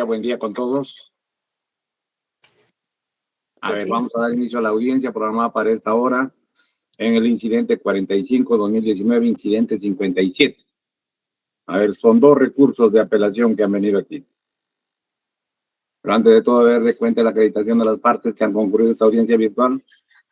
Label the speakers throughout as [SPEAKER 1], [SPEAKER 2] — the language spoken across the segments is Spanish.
[SPEAKER 1] buen día con todos. A ver, vamos a dar inicio a la audiencia programada para esta hora en el incidente 45-2019, incidente 57. A ver, son dos recursos de apelación que han venido aquí. Pero antes de todo, ver de cuenta la acreditación de las partes que han concurrido a esta audiencia virtual.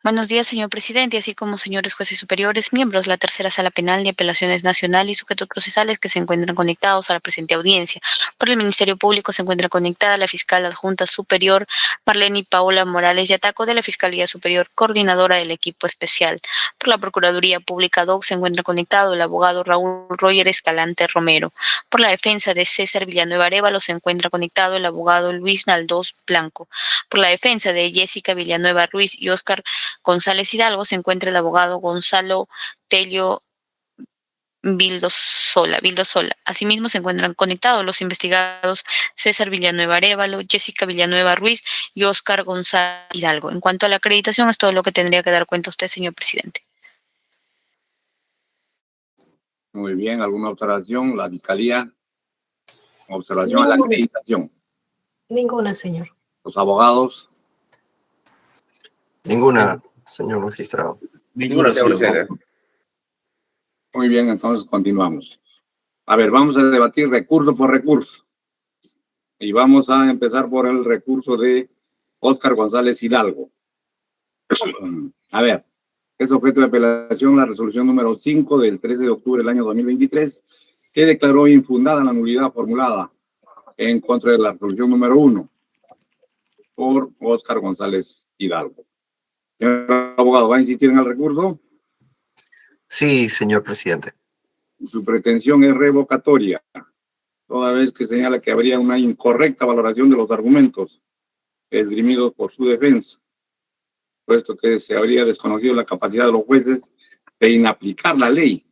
[SPEAKER 2] Buenos días, señor presidente, así como señores jueces superiores, miembros de la Tercera Sala Penal de Apelaciones Nacional y sujetos procesales que se encuentran conectados a la presente audiencia. Por el Ministerio Público se encuentra conectada la fiscal adjunta superior Marlene Paola Morales Yataco de la Fiscalía Superior, coordinadora del equipo especial. Por la Procuraduría Pública DOC se encuentra conectado el abogado Raúl Roger Escalante Romero. Por la defensa de César Villanueva Arévalo se encuentra conectado el abogado Luis Naldós Blanco. Por la defensa de Jessica Villanueva Ruiz y Óscar González Hidalgo se encuentra el abogado Gonzalo Tello Vildosola. Asimismo se encuentran conectados los investigados César Villanueva Arévalo, Jessica Villanueva Ruiz y Óscar González Hidalgo. En cuanto a la acreditación, es todo lo que tendría que dar cuenta usted, señor presidente.
[SPEAKER 1] Muy bien, ¿alguna observación? La fiscalía. Observación a la acreditación.
[SPEAKER 3] Ninguna, señor.
[SPEAKER 1] Los abogados.
[SPEAKER 4] Ninguna, señor magistrado.
[SPEAKER 1] Ninguna, señor presidente. Muy bien, entonces continuamos. A ver, vamos a debatir recurso por recurso. Y vamos a empezar por el recurso de Óscar González Hidalgo. A ver, es objeto de apelación la resolución número 5 del 13 de octubre del año 2023, que declaró infundada la nulidad formulada en contra de la resolución número 1 por Óscar González Hidalgo. Señor abogado, ¿va a insistir en el recurso?
[SPEAKER 4] Sí, señor presidente.
[SPEAKER 1] Su pretensión es revocatoria, toda vez que señala que habría una incorrecta valoración de los argumentos esgrimidos por su defensa, puesto que se habría desconocido la capacidad de los jueces de inaplicar la ley,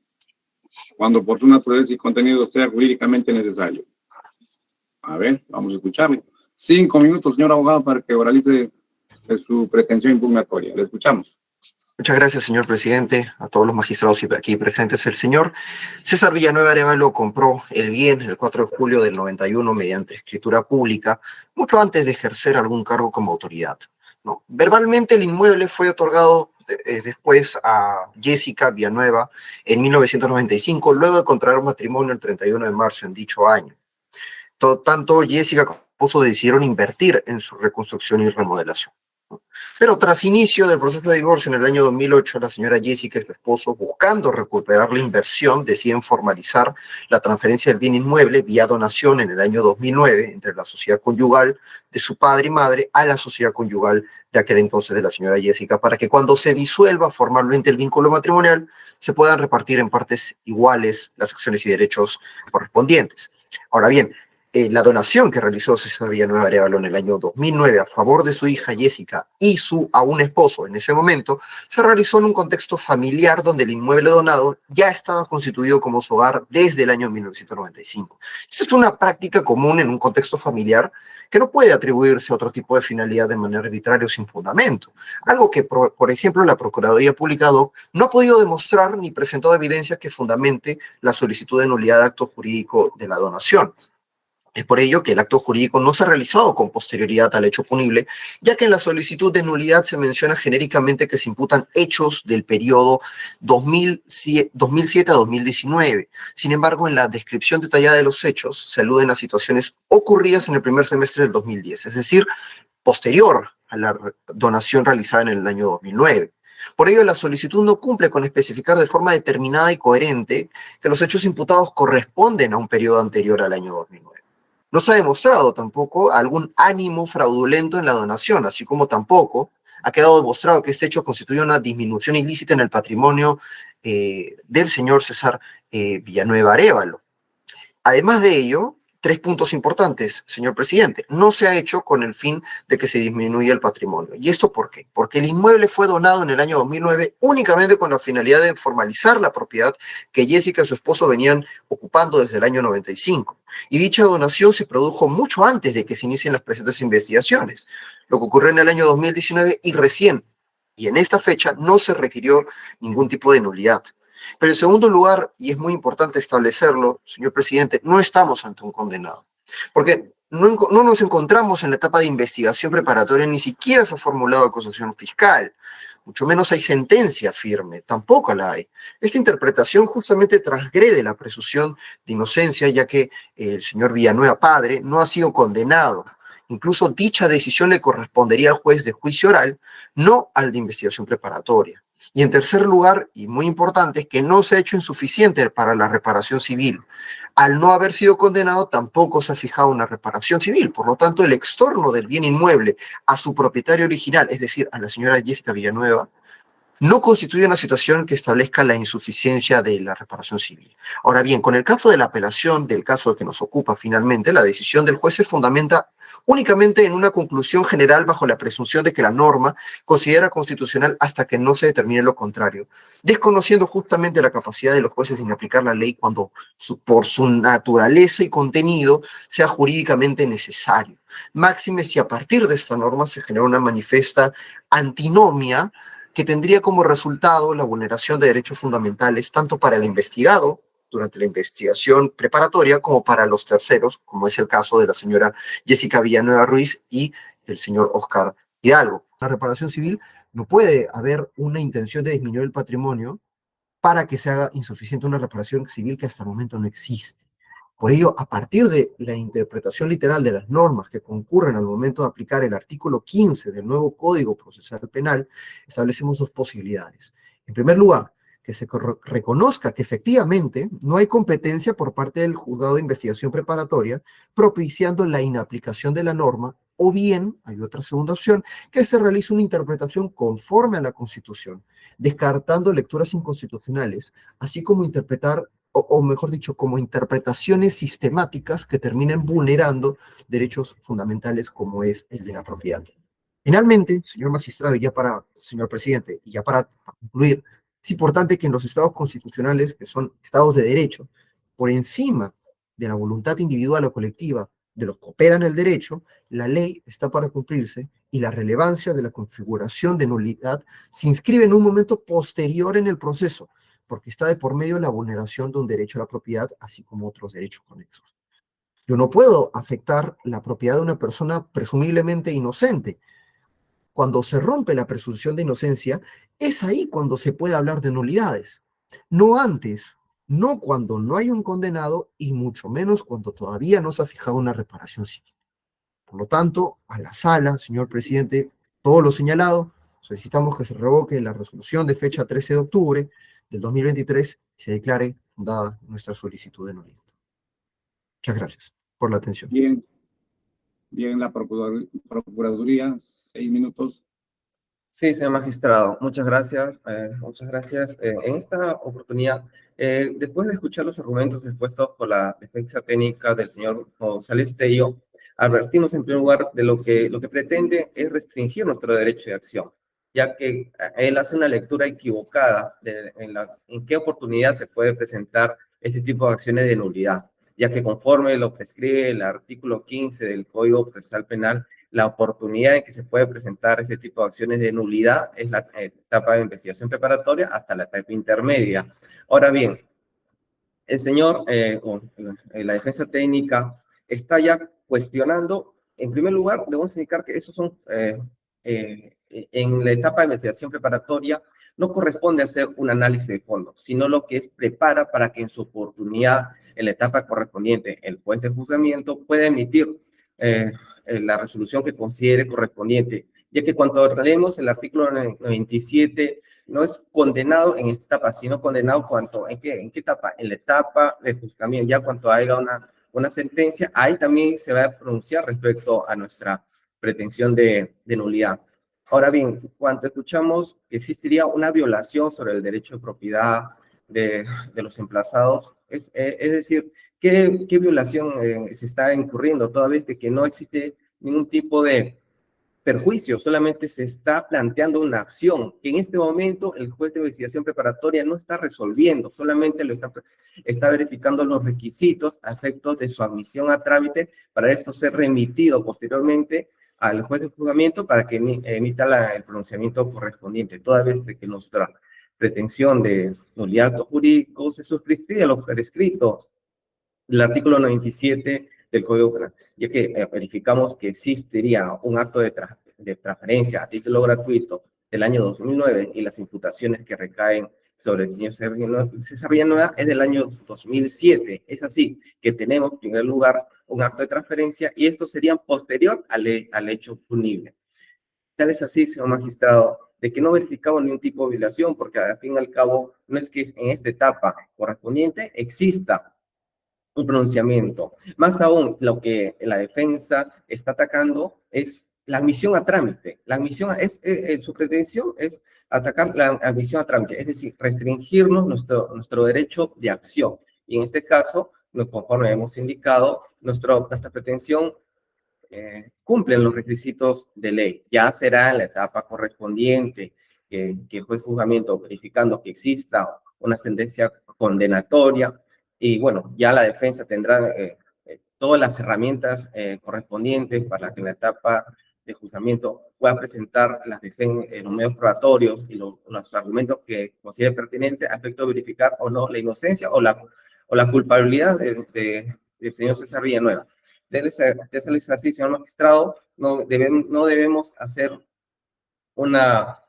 [SPEAKER 1] cuando por su naturaleza y contenido sea jurídicamente necesario. A ver, vamos a escucharlo. 5 minutos, señor abogado, para que oralice su pretensión impugnatoria. Le escuchamos.
[SPEAKER 4] Muchas gracias, señor presidente, a todos los magistrados aquí presentes. El señor César Villanueva Arévalo compró el bien el 4 de julio del 91 mediante escritura pública, mucho antes de ejercer algún cargo como autoridad, ¿no? Verbalmente el inmueble fue otorgado después a Jessica Villanueva en 1995, luego de contraer un matrimonio el 31 de marzo en dicho año. Tanto Jessica como su esposo decidieron invertir en su reconstrucción y remodelación. Pero tras inicio del proceso de divorcio en el año 2008, la señora Jessica y su esposo, buscando recuperar la inversión, deciden formalizar la transferencia del bien inmueble vía donación en el año 2009 entre la sociedad conyugal de su padre y madre a la sociedad conyugal de aquel entonces de la señora Jessica, para que cuando se disuelva formalmente el vínculo matrimonial se puedan repartir en partes iguales las acciones y derechos correspondientes. Ahora bien, la donación que realizó César Villanueva Arévalo en el año 2009 a favor de su hija Jessica y su aún esposo en ese momento se realizó en un contexto familiar donde el inmueble donado ya estaba constituido como su hogar desde el año 1995. Esa es una práctica común en un contexto familiar que no puede atribuirse a otro tipo de finalidad de manera arbitraria o sin fundamento. Algo que, por ejemplo, la Procuraduría Pública DOC no ha podido demostrar ni presentó evidencia que fundamente la solicitud de nulidad de acto jurídico de la donación. Es por ello que el acto jurídico no se ha realizado con posterioridad al hecho punible, ya que en la solicitud de nulidad se menciona genéricamente que se imputan hechos del periodo 2007 a 2019. Sin embargo, en la descripción detallada de los hechos se aluden a situaciones ocurridas en el primer semestre del 2010, es decir, posterior a la donación realizada en el año 2009. Por ello, la solicitud no cumple con especificar de forma determinada y coherente que los hechos imputados corresponden a un periodo anterior al año 2009. No se ha demostrado tampoco algún ánimo fraudulento en la donación, así como tampoco ha quedado demostrado que este hecho constituye una disminución ilícita en el patrimonio del señor César Villanueva Arévalo. Además de ello, 3 puntos importantes, señor presidente. No se ha hecho con el fin de que se disminuya el patrimonio. ¿Y esto por qué? Porque el inmueble fue donado en el año 2009 únicamente con la finalidad de formalizar la propiedad que Jessica y su esposo venían ocupando desde el año 95. Y dicha donación se produjo mucho antes de que se inicien las presentes investigaciones, lo que ocurrió en el año 2019 y recién, y en esta fecha no se requirió ningún tipo de nulidad. Pero en segundo lugar, y es muy importante establecerlo, señor presidente, no estamos ante un condenado. Porque no nos encontramos en la etapa de investigación preparatoria, ni siquiera se ha formulado acusación fiscal, mucho menos hay sentencia firme, tampoco la hay. Esta interpretación justamente transgrede la presunción de inocencia, ya que el señor Villanueva padre no ha sido condenado. Incluso dicha decisión le correspondería al juez de juicio oral, no al de investigación preparatoria. Y en tercer lugar, y muy importante, es que no se ha hecho insuficiente para la reparación civil. Al no haber sido condenado, tampoco se ha fijado una reparación civil. Por lo tanto, el extorno del bien inmueble a su propietario original, es decir, a la señora Jessica Villanueva, no constituye una situación que establezca la insuficiencia de la reparación civil. Ahora bien, con el caso de la apelación, del caso que nos ocupa finalmente, la decisión del juez se fundamenta únicamente en una conclusión general bajo la presunción de que la norma considera constitucional hasta que no se determine lo contrario, desconociendo justamente la capacidad de los jueces en aplicar la ley cuando por su naturaleza y contenido sea jurídicamente necesario. Máxime si a partir de esta norma se genera una manifiesta antinomia que tendría como resultado la vulneración de derechos fundamentales tanto para el investigado durante la investigación preparatoria como para los terceros, como es el caso de la señora Jessica Villanueva Ruiz y el señor Oscar Hidalgo. La reparación civil no puede haber una intención de disminuir el patrimonio para que se haga insuficiente una reparación civil que hasta el momento no existe. Por ello, a partir de la interpretación literal de las normas que concurren al momento de aplicar el artículo 15 del nuevo Código Procesal Penal, establecemos dos posibilidades. En primer lugar, que se reconozca que efectivamente no hay competencia por parte del juzgado de investigación preparatoria, propiciando la inaplicación de la norma, o bien, hay otra segunda opción, que se realice una interpretación conforme a la Constitución, descartando lecturas inconstitucionales, así como interpretar o mejor dicho, como interpretaciones sistemáticas que terminen vulnerando derechos fundamentales como es el de la propiedad. Finalmente, señor magistrado, señor presidente, y ya para concluir, es importante que en los estados constitucionales, que son estados de derecho, por encima de la voluntad individual o colectiva de los que operan el derecho, la ley está para cumplirse y la relevancia de la configuración de nulidad se inscribe en un momento posterior en el proceso, porque está de por medio la vulneración de un derecho a la propiedad, así como otros derechos conexos. Yo no puedo afectar la propiedad de una persona presumiblemente inocente. Cuando se rompe la presunción de inocencia, es ahí cuando se puede hablar de nulidades. No antes, no cuando no hay un condenado y mucho menos cuando todavía no se ha fijado una reparación civil. Por lo tanto, a la sala, señor presidente, todo lo señalado, solicitamos que se revoque la resolución de fecha 13 de octubre del 2023 y se declare fundada nuestra solicitud de nulidad. Muchas gracias por la atención.
[SPEAKER 1] Bien, la Procuraduría, 6 minutos.
[SPEAKER 5] Sí, señor magistrado, muchas gracias. En esta oportunidad, después de escuchar los argumentos expuestos por la defensa técnica del señor González Tello, advertimos en primer lugar de lo que pretende es restringir nuestro derecho de acción, ya que él hace una lectura equivocada en qué oportunidad se puede presentar este tipo de acciones de nulidad, ya que conforme lo prescribe el artículo 15 del Código Procesal Penal, la oportunidad en que se puede presentar ese tipo de acciones de nulidad es la etapa de investigación preparatoria hasta la etapa intermedia. Ahora bien, el señor, la defensa técnica, está ya cuestionando, en primer lugar, debemos indicar que esos son, en la etapa de investigación preparatoria, no corresponde hacer un análisis de fondo, sino lo que es prepara para que en su oportunidad, en la etapa correspondiente, el juez de juzgamiento pueda emitir la resolución que considere correspondiente, ya que cuando leemos el artículo 97, no es condenado en esta etapa, sino condenado ¿en qué etapa? En la etapa de juzgamiento, ya cuando haya una sentencia, ahí también se va a pronunciar respecto a nuestra pretensión de nulidad. Ahora bien, cuando escuchamos que existiría una violación sobre el derecho de propiedad de los emplazados, es decir, ¿qué violación se está incurriendo? Toda vez de que no existe ningún tipo de perjuicio, solamente se está planteando una acción que en este momento el juez de investigación preparatoria no está resolviendo, solamente está verificando los requisitos a efectos de su admisión a trámite para esto ser remitido posteriormente al juez de juzgamiento para que emita el pronunciamiento correspondiente, toda vez de que nuestra pretensión de nulidad jurídico se suscribe a lo prescrito del artículo 97 del Código Penal, ya que verificamos que existiría un acto de transferencia a título gratuito del año 2009 y las imputaciones que recaen sobre el señor César Villanueva es del año 2007. Es así que tenemos, en primer lugar, un acto de transferencia y esto sería posterior al hecho punible. Tal es así, señor magistrado, de que no verificamos ningún tipo de violación, porque al fin y al cabo no es que en esta etapa correspondiente exista un pronunciamiento. Más aún, lo que la defensa está atacando es la admisión a trámite. La admisión su pretensión es atacar la admisión a trámite, es decir, restringirnos nuestro derecho de acción. Y en este caso, conforme hemos indicado, nuestra pretensión cumplen los requisitos de ley. Ya será en la etapa correspondiente que el juez de juzgamiento, verificando que exista una sentencia condenatoria, y bueno, ya la defensa tendrá todas las herramientas correspondientes para que en la etapa de juzgamiento pueda presentar los medios probatorios y los argumentos que considere pertinentes a efecto de verificar o no la inocencia o la culpabilidad del señor César Villanueva. De ser así, señor magistrado, no debemos hacer una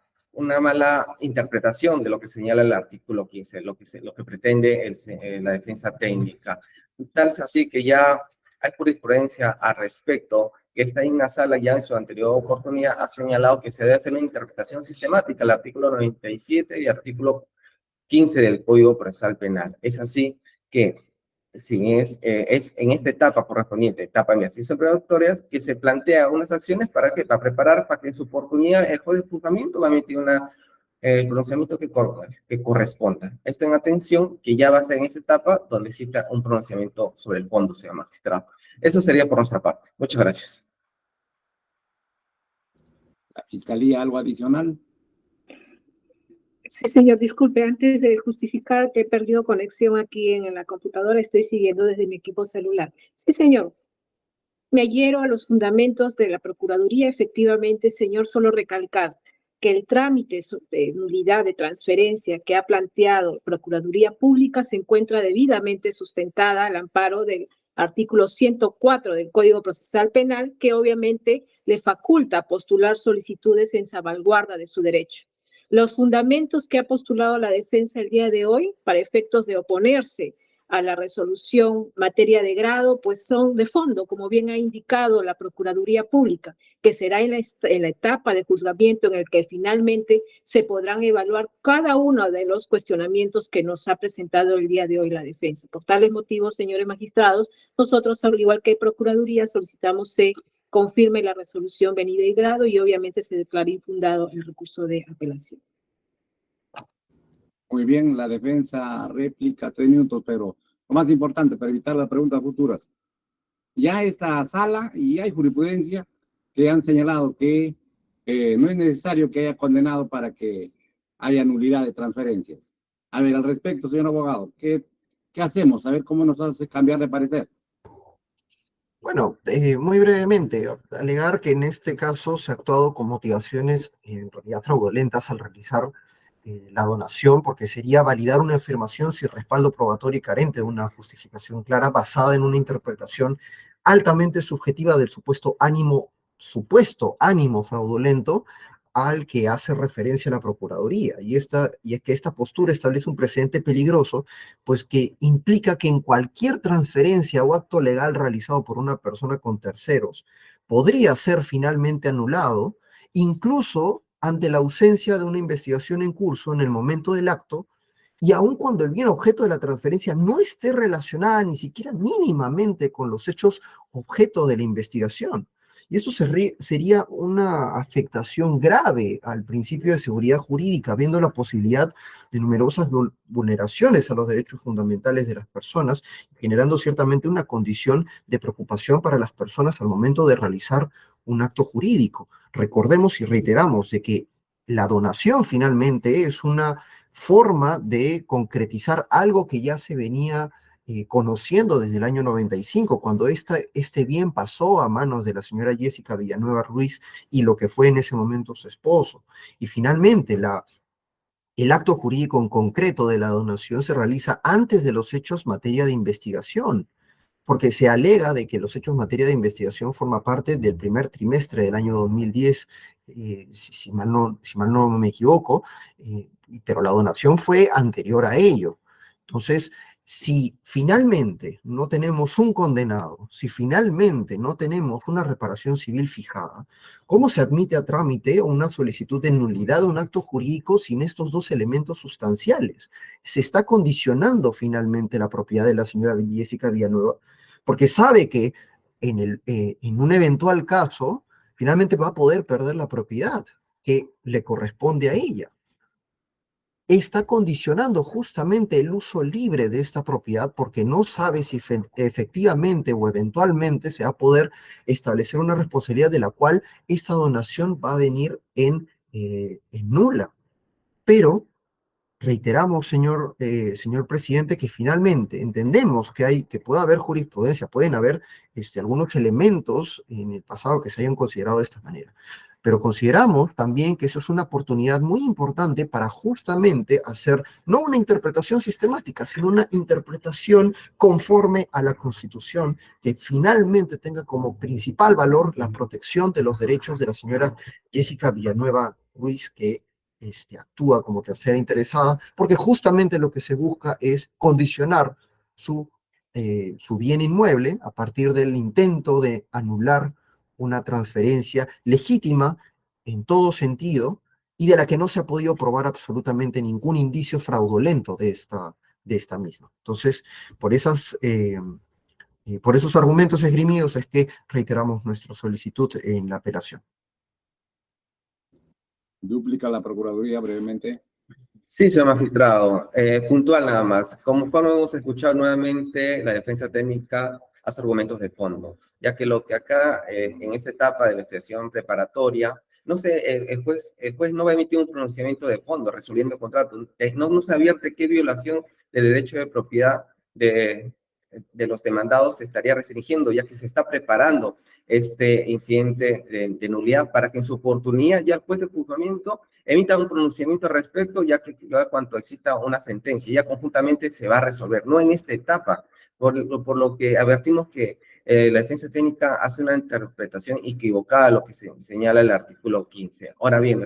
[SPEAKER 5] mala interpretación de lo que señala el artículo 15, lo que pretende la defensa técnica. Tal es así que ya hay jurisprudencia al respecto, que está en la sala ya en su anterior oportunidad ha señalado que se debe hacer una interpretación sistemática al artículo 97 y artículo 15 del Código Procesal Penal. Es así que si es en esta etapa correspondiente, etapa de investigación preventorias, que se plantea unas acciones para preparar para que en su oportunidad el juez de juzgamiento va a emitir el pronunciamiento que corresponda. Esto en atención, que ya va a ser en esta etapa donde exista un pronunciamiento sobre el fondo, señor magistrado. Eso sería por nuestra parte. Muchas gracias.
[SPEAKER 1] La Fiscalía, ¿algo adicional?
[SPEAKER 3] Sí, señor, disculpe, antes de justificar que he perdido conexión aquí en la computadora, estoy siguiendo desde mi equipo celular. Sí, señor, me adhiero a los fundamentos de la Procuraduría. Efectivamente, señor, solo recalcar que el trámite de nulidad de transferencia que ha planteado Procuraduría Pública se encuentra debidamente sustentada al amparo del artículo 104 del Código Procesal Penal, que obviamente le faculta postular solicitudes en salvaguarda de su derecho. Los fundamentos que ha postulado la defensa el día de hoy para efectos de oponerse a la resolución materia de grado, pues son de fondo, como bien ha indicado la Procuraduría Pública, que será en la etapa de juzgamiento en el que finalmente se podrán evaluar cada uno de los cuestionamientos que nos ha presentado el día de hoy la defensa. Por tales motivos, señores magistrados, nosotros, al igual que Procuraduría, solicitamos se confirme la resolución venida y grado y obviamente se declare infundado el recurso de apelación.
[SPEAKER 1] Muy bien, la defensa réplica 3 minutos, pero lo más importante para evitar las preguntas futuras. Ya esta sala y hay jurisprudencia que han señalado que no es necesario que haya condenado para que haya nulidad de transferencias. A ver, al respecto, señor abogado, ¿qué hacemos? A ver cómo nos hace cambiar de parecer.
[SPEAKER 4] Bueno, muy brevemente, alegar que en este caso se ha actuado con motivaciones en realidad fraudulentas al realizar la donación, porque sería validar una afirmación sin respaldo probatorio y carente de una justificación clara basada en una interpretación altamente subjetiva del supuesto ánimo fraudulento al que hace referencia la Procuraduría. Y es que esta postura establece un precedente peligroso, pues que implica que en cualquier transferencia o acto legal realizado por una persona con terceros podría ser finalmente anulado, incluso ante la ausencia de una investigación en curso en el momento del acto, y aun cuando el bien objeto de la transferencia no esté relacionada ni siquiera mínimamente con los hechos objeto de la investigación. Y eso sería una afectación grave al principio de seguridad jurídica, viendo la posibilidad de numerosas vulneraciones a los derechos fundamentales de las personas, generando ciertamente una condición de preocupación para las personas al momento de realizar un acto jurídico. Recordemos y reiteramos de que la donación finalmente es una forma de concretizar algo que ya se venía conociendo desde el año 95, cuando este bien pasó a manos de la señora Jessica Villanueva Ruiz y lo que fue en ese momento su esposo. Y finalmente, el acto jurídico en concreto de la donación se realiza antes de los hechos materia de investigación. porque se alega de que los hechos en materia de investigación forman parte del primer trimestre del año 2010, si mal no me equivoco, pero la donación fue anterior a ello. Entonces, si finalmente no tenemos un condenado, si finalmente no tenemos una reparación civil fijada, ¿cómo se admite a trámite una solicitud de nulidad de un acto jurídico sin estos dos elementos sustanciales? Se está condicionando finalmente la propiedad de la señora Jessica Villanueva, porque sabe que en un eventual caso, finalmente va a poder perder la propiedad que le corresponde a ella. Está condicionando justamente el uso libre de esta propiedad porque no sabe si efectivamente o eventualmente se va a poder establecer una responsabilidad de la cual esta donación va a venir en nula. Pero reiteramos, señor presidente, que finalmente entendemos que puede haber jurisprudencia, pueden haber algunos elementos en el pasado que se hayan considerado de esta manera. Pero consideramos también que eso es una oportunidad muy importante para justamente hacer no una interpretación sistemática, sino una interpretación conforme a la Constitución, que finalmente tenga como principal valor la protección de los derechos de la señora Jessica Villanueva Ruiz, que actúa como tercera interesada, porque justamente lo que se busca es condicionar su bien inmueble a partir del intento de anular una transferencia legítima en todo sentido y de la que no se ha podido probar absolutamente ningún indicio fraudulento de esta misma. Entonces, por esos argumentos esgrimidos es que reiteramos nuestra solicitud en la apelación.
[SPEAKER 1] Duplica la Procuraduría brevemente.
[SPEAKER 5] Sí, señor magistrado. Puntual nada más. Conforme hemos escuchado nuevamente, la defensa técnica hace argumentos de fondo, ya que lo que acá, en esta etapa de investigación preparatoria, no sé, el juez no va a emitir un pronunciamiento de fondo resolviendo el contrato. No se advierte qué violación de derecho de propiedad de los demandados se estaría restringiendo, ya que se está preparando este incidente de nulidad para que en su oportunidad ya el juez de juzgamiento emita un pronunciamiento al respecto, ya que cuanto exista una sentencia, ya conjuntamente se va a resolver, no en esta etapa, por lo que advertimos que la defensa técnica hace una interpretación equivocada a lo que se señala el artículo 15. Ahora bien,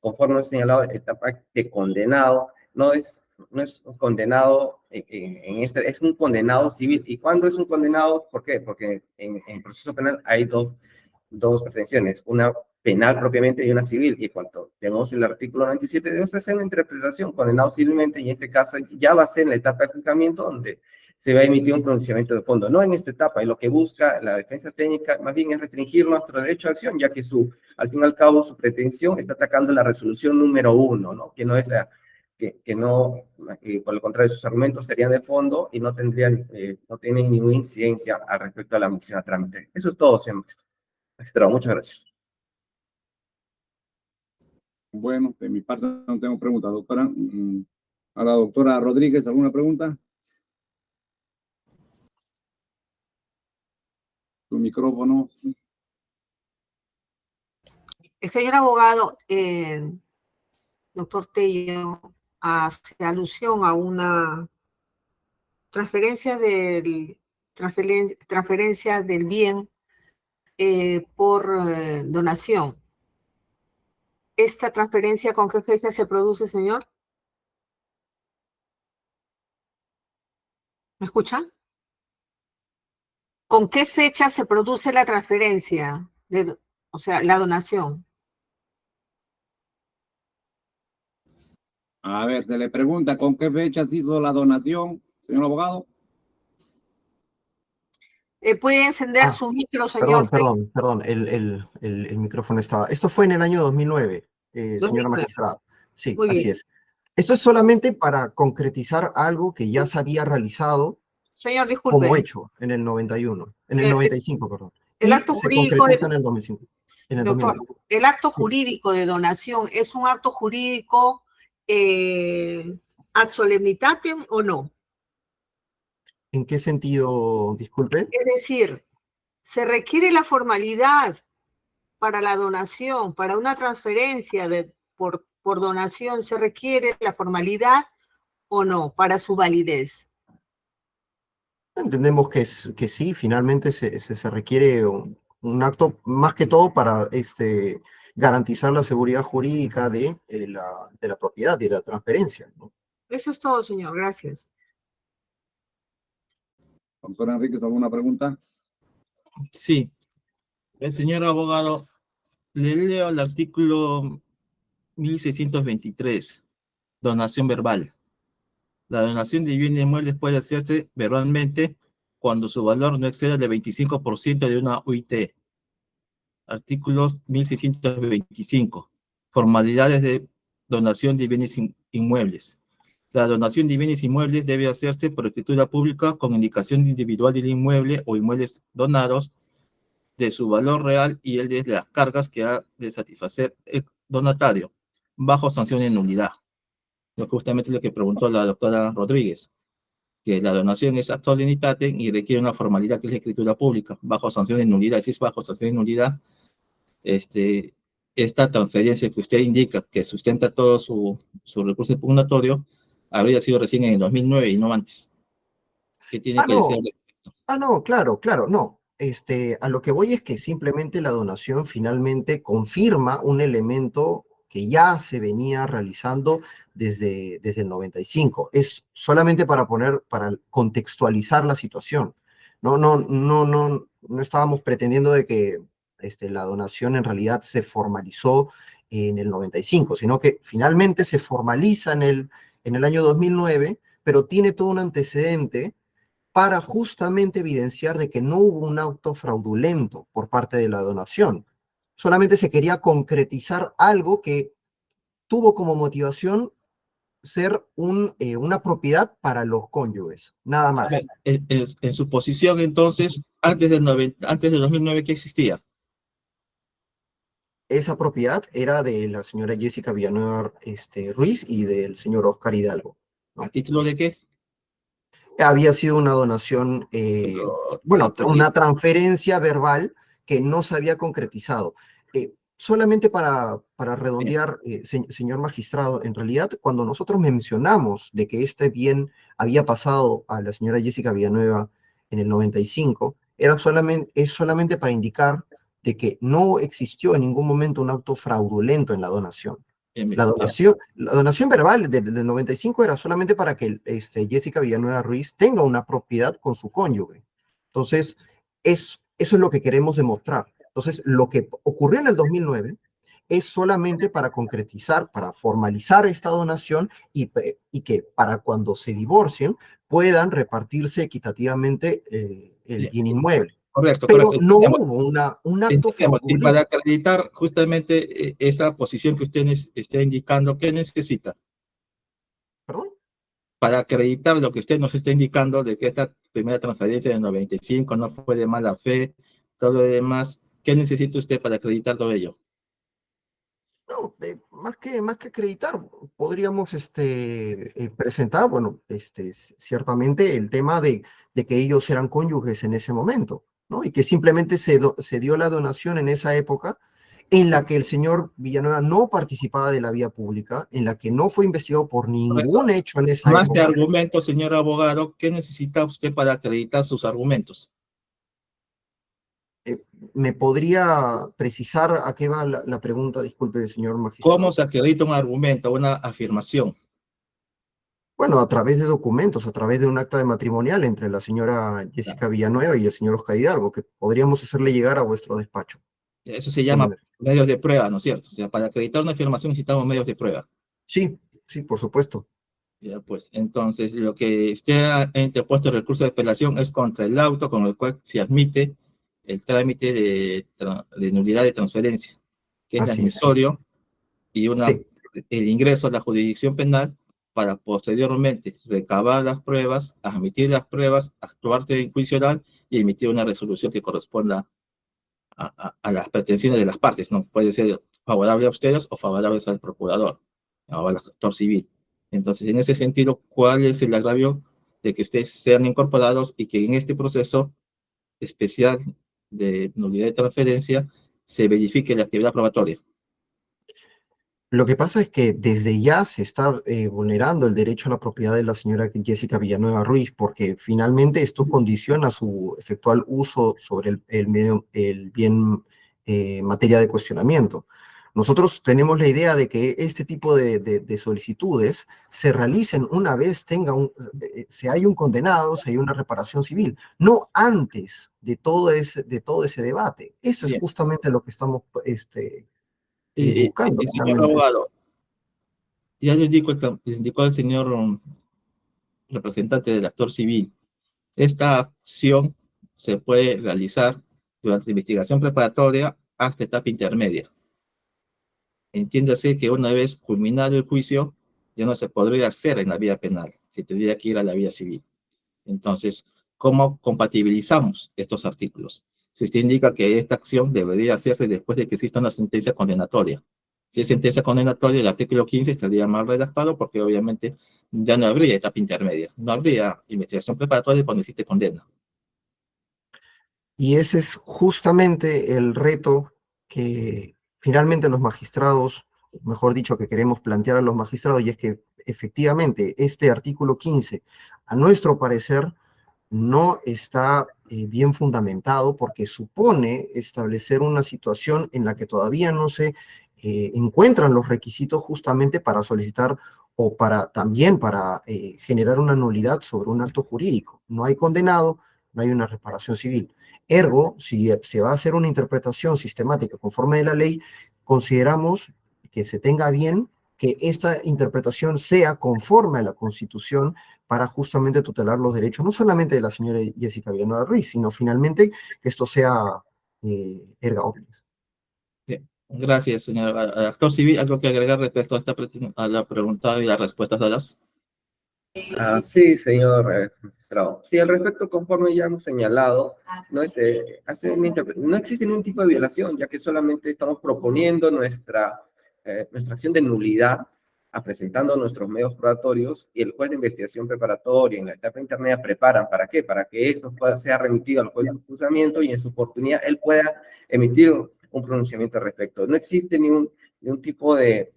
[SPEAKER 5] conforme señalado, etapa de condenado no es un condenado es un condenado civil. ¿Y cuándo es un condenado? ¿Por qué? Porque en el proceso penal hay dos pretensiones, una penal propiamente y una civil. Y cuando tenemos el artículo 97, debemos hacer una interpretación, condenado civilmente, y en este caso ya va a ser en la etapa de juzgamiento donde se va a emitir un pronunciamiento de fondo, no en esta etapa. Y lo que busca la defensa técnica más bien es restringir nuestro derecho a acción, ya que al fin y al cabo su pretensión está atacando la resolución número 1, ¿no? Que no es por el contrario, sus argumentos serían de fondo y no tienen ninguna incidencia al respecto a la admisión a trámite. Eso es todo, señor magistrado. Muchas gracias.
[SPEAKER 1] Bueno, de mi parte no tengo preguntas, doctora. A la doctora Rodríguez, ¿alguna pregunta? Tu micrófono.
[SPEAKER 6] El señor abogado, doctor Tello, hace alusión a una transferencia del bien por donación. ¿Esta transferencia con qué fecha se produce, señor? ¿Me escucha? ¿Con qué fecha se produce la transferencia, o sea, la donación?
[SPEAKER 1] A ver, se le pregunta con qué fecha se hizo la donación, señor abogado.
[SPEAKER 6] ¿Puede encender su micro, señor?
[SPEAKER 4] Perdón, el micrófono estaba. Esto fue en el año 2009, señora magistrada. Sí,
[SPEAKER 6] Muy
[SPEAKER 4] así
[SPEAKER 6] bien.
[SPEAKER 4] es. Esto es solamente para concretizar algo que ya se había realizado
[SPEAKER 6] Señor, disculpe.
[SPEAKER 4] como hecho en el 91, en el 95, perdón.
[SPEAKER 6] El acto jurídico
[SPEAKER 4] concretiza en el 2005. En el
[SPEAKER 6] doctor,
[SPEAKER 4] 2009.
[SPEAKER 6] el acto
[SPEAKER 4] Sí.
[SPEAKER 6] jurídico de donación es un acto jurídico ad solemnitatem o no?
[SPEAKER 4] ¿En qué sentido, disculpe?
[SPEAKER 6] Es decir, se requiere la formalidad para la donación, para una transferencia por donación, ¿se requiere la formalidad o no para su validez?
[SPEAKER 4] Entendemos que sí, finalmente se requiere un acto más que todo para garantizar la seguridad jurídica de la propiedad y de la transferencia, ¿no?
[SPEAKER 6] Eso es todo, señor. Gracias.
[SPEAKER 1] Doctor Enríquez, ¿alguna pregunta?
[SPEAKER 7] Sí, el señor abogado, le leo el artículo 1623, donación verbal. La donación de bienes inmuebles puede hacerse verbalmente cuando su valor no exceda el 25% de una UIT. Artículo 1625. Formalidades de donación de bienes inmuebles. La donación de bienes inmuebles debe hacerse por escritura pública con indicación individual del inmueble o inmuebles donados, de su valor real y el de las cargas que ha de satisfacer el donatario, bajo sanción de nulidad. Justamente lo que preguntó la doctora Rodríguez, que la donación es ad solemnitatem y requiere una formalidad que es la escritura pública, bajo sanción de nulidad. Si es bajo sanción de nulidad, esta transferencia que usted indica, que sustenta todo su recurso impugnatorio, habría sido recién en el 2009 y no antes. ¿Qué tiene que decir?
[SPEAKER 4] No, claro, no. A lo que voy es que simplemente la donación finalmente confirma un elemento que ya se venía realizando desde el 95. Es solamente para contextualizar la situación. No estábamos pretendiendo de que la donación en realidad se formalizó en el 95, sino que finalmente se formaliza en el año 2009, pero tiene todo un antecedente para justamente evidenciar de que no hubo un acto fraudulento por parte de la donación. Solamente se quería concretizar algo que tuvo como motivación ser una propiedad para los cónyuges, nada más.
[SPEAKER 7] En su posición, entonces, antes del 2009, ¿qué existía?
[SPEAKER 4] Esa propiedad era de la señora Jessica Villanueva Ruiz y del señor Oscar Hidalgo, ¿no?
[SPEAKER 7] ¿A título de qué?
[SPEAKER 4] Había sido una donación, una transferencia verbal que no se había concretizado. Solamente para redondear, señor magistrado, en realidad cuando nosotros mencionamos de que este bien había pasado a la señora Jessica Villanueva en el 95, es solamente para indicar de que no existió en ningún momento un acto fraudulento en la donación. La donación verbal del 95 era solamente para que Jessica Villanueva Ruiz tenga una propiedad con su cónyuge. Entonces, eso es lo que queremos demostrar. Entonces, lo que ocurrió en el 2009 es solamente para concretizar, para formalizar esta donación y que para cuando se divorcien puedan repartirse equitativamente el bien inmueble.
[SPEAKER 7] Correcto,
[SPEAKER 4] pero
[SPEAKER 7] correcto.
[SPEAKER 4] No hubo un acto fraudulento.
[SPEAKER 7] Y para acreditar justamente esa posición que usted está indicando, ¿qué necesita?
[SPEAKER 4] ¿Perdón?
[SPEAKER 7] Para acreditar lo que usted nos está indicando de que esta primera transferencia del 95 no fue de mala fe, todo lo demás, ¿qué necesita usted para acreditar todo ello?
[SPEAKER 4] No, más que acreditar, podríamos presentar, ciertamente el tema de que ellos eran cónyuges en ese momento, ¿no? Y que simplemente se dio la donación en esa época en la que el señor Villanueva no participaba de la vía pública, en la que no fue investigado por ningún hecho en esa época.
[SPEAKER 7] Más de argumentos, señor abogado, ¿qué necesita usted para acreditar sus argumentos?
[SPEAKER 4] ¿Me podría precisar a qué va la pregunta? Disculpe, señor magistrado.
[SPEAKER 7] ¿Cómo se acredita un argumento, una afirmación?
[SPEAKER 4] Bueno, a través de documentos, a través de un acta de matrimonial entre la señora Jessica Villanueva y el señor Oscar Hidalgo, que podríamos hacerle llegar a vuestro despacho.
[SPEAKER 7] Eso se llama medios de prueba, ¿no es cierto? O sea, para acreditar una afirmación necesitamos medios de prueba.
[SPEAKER 4] Sí, por supuesto.
[SPEAKER 7] Ya, pues, entonces, lo que usted ha interpuesto el recurso de apelación es contra el auto con el cual se admite el trámite de nulidad de transferencia, que es admisorio, y el ingreso a la jurisdicción penal para posteriormente recabar las pruebas, admitir las pruebas, actuar en juicio oral y emitir una resolución que corresponda a las pretensiones de las partes, ¿no? Puede ser favorable a ustedes o favorables al procurador o al actor civil. Entonces, en ese sentido, ¿cuál es el agravio de que ustedes sean incorporados y que en este proceso especial de nulidad de transferencia se verifique la actividad probatoria?
[SPEAKER 4] Lo que pasa es que desde ya se está vulnerando el derecho a la propiedad de la señora Jessica Villanueva Ruiz, porque finalmente esto condiciona su efectual uso sobre el bien materia de cuestionamiento. Nosotros tenemos la idea de que este tipo de solicitudes se realicen una vez se hay un condenado, se hay una reparación civil, no antes de todo ese debate. Eso es
[SPEAKER 7] Bien.
[SPEAKER 4] justamente lo que estamos buscando.
[SPEAKER 7] Señor
[SPEAKER 4] Realmente.
[SPEAKER 7] abogado, ya le indicó el señor representante del actor civil, esta acción se puede realizar durante la investigación preparatoria hasta etapa intermedia. Entiéndase que una vez culminado el juicio, ya no se podría hacer en la vía penal, se tendría que ir a la vía civil. Entonces, ¿cómo compatibilizamos estos artículos? Si usted indica que esta acción debería hacerse después de que exista una sentencia condenatoria. Si es sentencia condenatoria, el artículo 15 estaría mal redactado porque obviamente ya no habría etapa intermedia, no habría investigación preparatoria cuando existe condena.
[SPEAKER 4] Y ese es justamente el reto que finalmente los magistrados, mejor dicho, que queremos plantear a los magistrados, y es que efectivamente este artículo 15, a nuestro parecer, no está bien fundamentado porque supone establecer una situación en la que todavía no se encuentran los requisitos justamente para solicitar o también para generar una nulidad sobre un acto jurídico. No hay condenado, no hay una reparación civil. Ergo, si se va a hacer una interpretación sistemática conforme de la ley, consideramos que se tenga bien que esta interpretación sea conforme a la Constitución para justamente tutelar los derechos, no solamente de la señora Jessica Villanueva Ruiz, sino finalmente que esto sea erga omnes.
[SPEAKER 7] Bien. Gracias, señor actor civil. ¿Algo que agregar respecto a la pregunta y las respuestas dadas?
[SPEAKER 5] Sí, señor magistrado. Sí, al respecto, conforme ya hemos señalado, no existe ningún tipo de violación, ya que solamente estamos proponiendo nuestra acción de nulidad, presentando nuestros medios probatorios, y el juez de investigación preparatoria en la etapa intermedia preparan. ¿Para qué? Para que esto sea remitido al juez de juzgamiento y en su oportunidad él pueda emitir un pronunciamiento al respecto. No existe ningún tipo de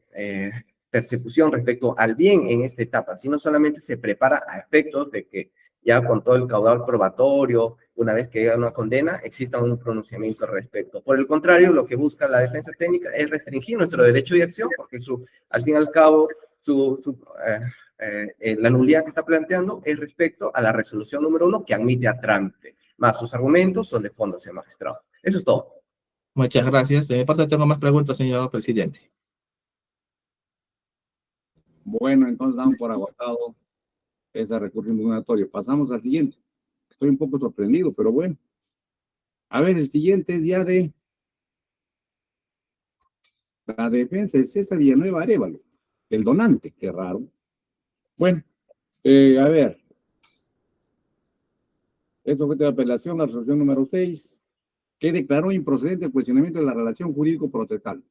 [SPEAKER 5] persecución respecto al bien en esta etapa, sino solamente se prepara a efectos de que ya con todo el caudal probatorio, una vez que llega una condena, exista un pronunciamiento al respecto. Por el contrario, lo que busca la defensa técnica es restringir nuestro derecho de acción, porque al fin y al cabo, la nulidad que está planteando es respecto a la resolución número 1 que admite a trámite, más sus argumentos son de fondo, señor magistrado. Eso es todo.
[SPEAKER 7] Muchas gracias. De mi parte tengo más preguntas, señor presidente.
[SPEAKER 1] Bueno, entonces damos por agotado ese recurso impugnatorio. Pasamos al siguiente. Estoy un poco sorprendido, pero bueno. A ver, el siguiente es ya de la defensa de César Villanueva Arévalo, el donante, qué raro. Bueno, a ver. Eso fue de apelación, la resolución número 6, que declaró improcedente el cuestionamiento de la relación jurídico-procesal,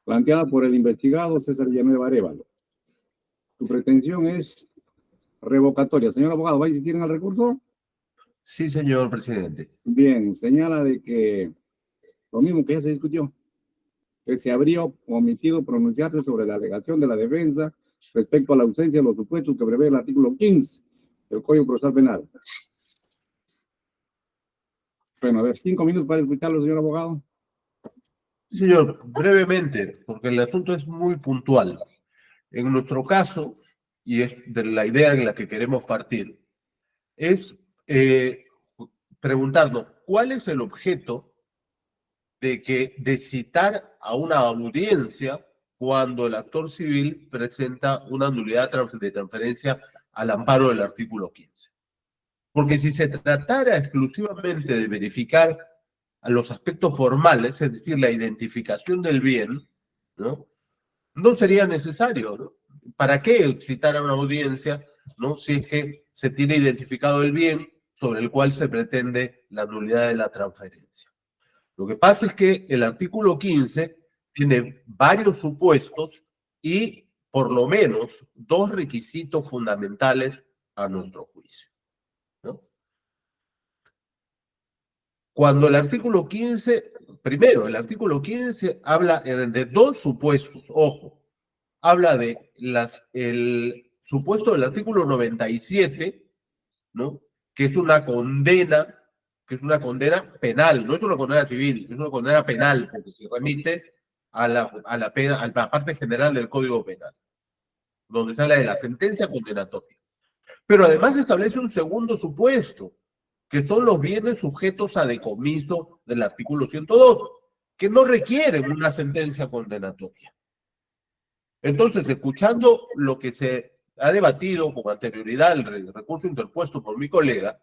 [SPEAKER 1] planteada por el investigado César Villanueva Arévalo. Su pretensión es revocatoria. Señor abogado, ¿va a insistir en el recurso?
[SPEAKER 8] Sí, señor presidente.
[SPEAKER 1] Bien, señala de que lo mismo que ya se discutió, que se habría omitido pronunciarse sobre la alegación de la defensa respecto a la ausencia de los supuestos que prevé el artículo 15 del Código Procesal Penal. Bueno, a ver, 5 minutos para escucharlo, señor abogado.
[SPEAKER 8] Sí, señor, brevemente, porque el asunto es muy puntual. En nuestro caso, y es de la idea en la que queremos partir, es preguntarnos cuál es el objeto de citar a una audiencia cuando el actor civil presenta una nulidad de transferencia al amparo del artículo 15. Porque si se tratara exclusivamente de verificar a los aspectos formales, es decir, la identificación del bien, ¿no? No sería necesario, ¿no? ¿Para qué citar a una audiencia, ¿no? Si es que se tiene identificado el bien sobre el cual se pretende la nulidad de la transferencia? Lo que pasa es que el artículo 15 tiene varios supuestos y por lo menos 2 requisitos fundamentales a nuestro juicio, ¿no? Cuando el artículo 15 primero, el artículo 15 habla de dos supuestos, ojo, habla de el supuesto del artículo 97, ¿no? Que es una condena penal, no es una condena civil, es una condena penal, porque se remite a la pena, a la parte general del Código Penal, donde se habla de la sentencia condenatoria. Pero además establece un segundo supuesto, que son los bienes sujetos a decomiso del artículo 102, que no requieren una sentencia condenatoria. Entonces, escuchando lo que se ha debatido con anterioridad, el recurso interpuesto por mi colega,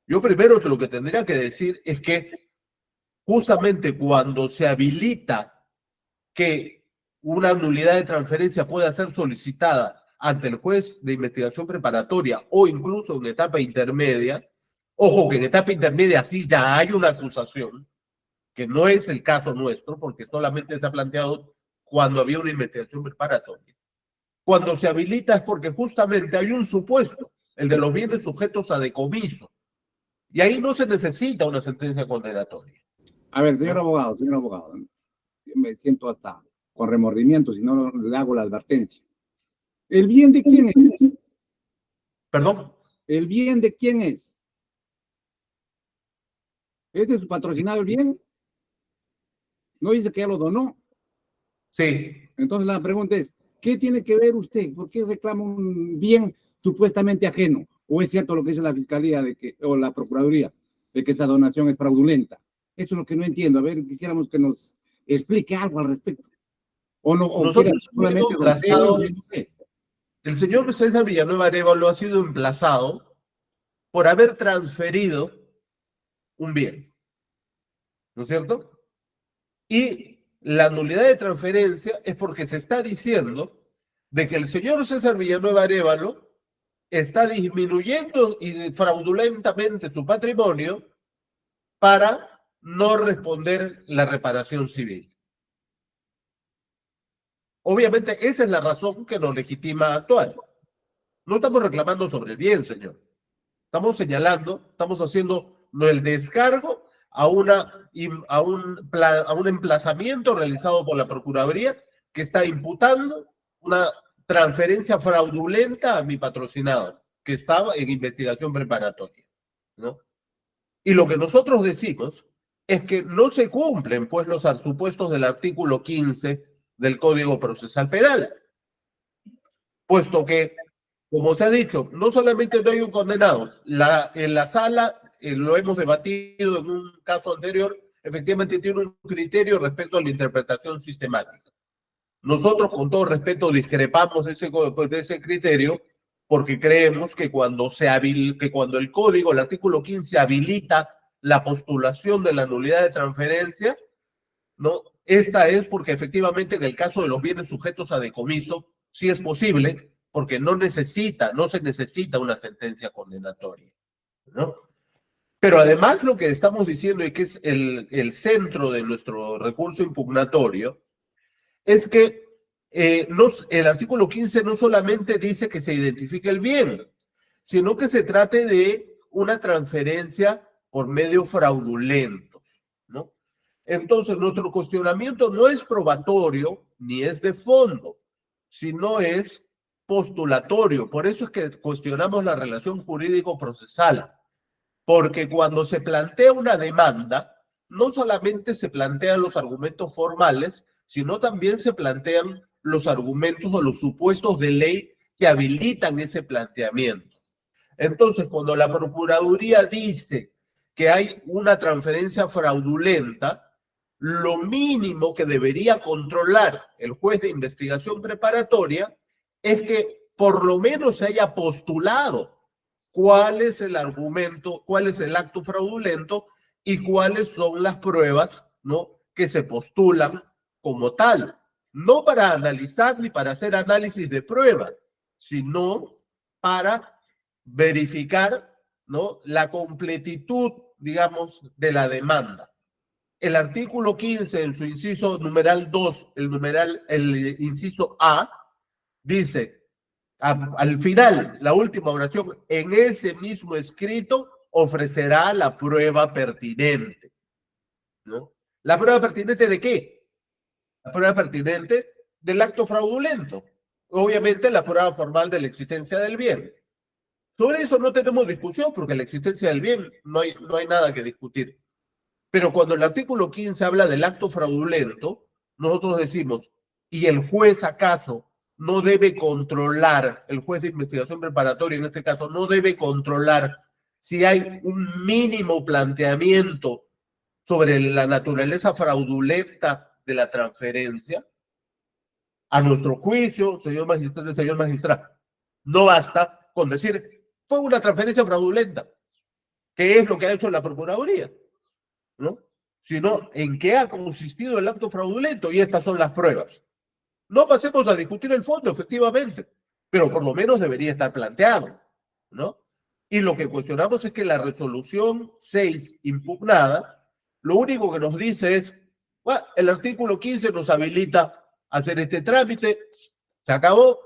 [SPEAKER 8] yo primero lo que tendría que decir es que justamente cuando se habilita que una nulidad de transferencia pueda ser solicitada ante el juez de investigación preparatoria o incluso en etapa intermedia, ojo que en etapa intermedia sí ya hay una acusación, que no es el caso nuestro, porque solamente se ha planteado cuando había una investigación preparatoria. Cuando se habilita es porque justamente hay un supuesto, el de los bienes sujetos a decomiso, y ahí no se necesita una sentencia condenatoria.
[SPEAKER 1] A ver, señor abogado, yo me siento hasta con remordimiento si no le hago la advertencia. ¿El bien de quién es?
[SPEAKER 8] ¿Perdón?
[SPEAKER 1] ¿El bien de quién es? ¿Es de su patrocinado el bien? ¿No dice que ya lo donó?
[SPEAKER 8] Sí.
[SPEAKER 1] Entonces la pregunta es, ¿qué tiene que ver usted? ¿Por qué reclama un bien supuestamente ajeno? ¿O es cierto lo que dice la Fiscalía o la Procuraduría, de que esa donación es fraudulenta? Eso es lo que no entiendo. A ver, quisiéramos que nos explique algo al respecto. O no, o
[SPEAKER 8] Nosotros
[SPEAKER 1] solamente
[SPEAKER 8] el señor César Villanueva Arévalo ha sido emplazado por haber transferido un bien, ¿no es cierto? Y la nulidad de transferencia es porque se está diciendo de que el señor César Villanueva Arévalo está disminuyendo fraudulentamente su patrimonio para no responder la reparación civil. Obviamente esa es la razón que nos legitima a actuar. No estamos reclamando sobre el bien, señor. Estamos señalando, estamos haciendo el descargo a un emplazamiento realizado por la Procuraduría que está imputando una transferencia fraudulenta a mi patrocinado, que estaba en investigación preparatoria, ¿no? Y lo que nosotros decimos es que no se cumplen, pues, los supuestos del artículo 15 del Código Procesal Penal, puesto que, como se ha dicho, no solamente no hay un condenado, en la sala, lo hemos debatido en un caso anterior, efectivamente tiene un criterio respecto a la interpretación sistemática. Nosotros, con todo respeto, discrepamos de ese criterio porque creemos que cuando el código, el artículo 15, habilita la postulación de la nulidad de transferencia, ¿no? Esta es porque efectivamente en el caso de los bienes sujetos a decomiso, sí es posible, porque no se necesita una sentencia condenatoria, ¿no? Pero además lo que estamos diciendo y que es el centro de nuestro recurso impugnatorio es que el artículo 15 no solamente dice que se identifique el bien, sino que se trate de una transferencia por medios fraudulentos, ¿no? Entonces, nuestro cuestionamiento no es probatorio ni es de fondo, sino es postulatorio. Por eso es que cuestionamos la relación jurídico-procesal, porque cuando se plantea una demanda, no solamente se plantean los argumentos formales, sino también se plantean los argumentos o los supuestos de ley que habilitan ese planteamiento. Entonces, cuando la Procuraduría dice que hay una transferencia fraudulenta, lo mínimo que debería controlar el juez de investigación preparatoria es que por lo menos se haya postulado cuál es el argumento, cuál es el acto fraudulento y cuáles son las pruebas, ¿no?, que se postulan como tal, no para analizar ni para hacer análisis de prueba, sino para verificar, ¿no?, la completitud, digamos, de la demanda. El artículo 15, en su inciso numeral 2, el inciso A, dice, al final, la última oración, en ese mismo escrito ofrecerá la prueba pertinente, ¿no? ¿La prueba pertinente de qué? La prueba pertinente del acto fraudulento. Obviamente la prueba formal de la existencia del bien. Sobre eso no tenemos discusión porque la existencia del bien no hay nada que discutir. Pero cuando el artículo 15 habla del acto fraudulento, nosotros decimos, ¿y el juez acaso no debe controlar, el juez de investigación preparatoria en este caso, no debe controlar si hay un mínimo planteamiento sobre la naturaleza fraudulenta de la transferencia? A nuestro juicio, señor magistrado, no basta con decir, fue una transferencia fraudulenta, que es lo que ha hecho la Procuraduría, ¿no? Sino en qué ha consistido el acto fraudulento, y estas son las pruebas. No pasemos a discutir el fondo, efectivamente, pero por lo menos debería estar planteado, ¿no? Y lo que cuestionamos es que la resolución 6 impugnada, lo único que nos dice es, bueno, el artículo 15 nos habilita a hacer este trámite, se acabó,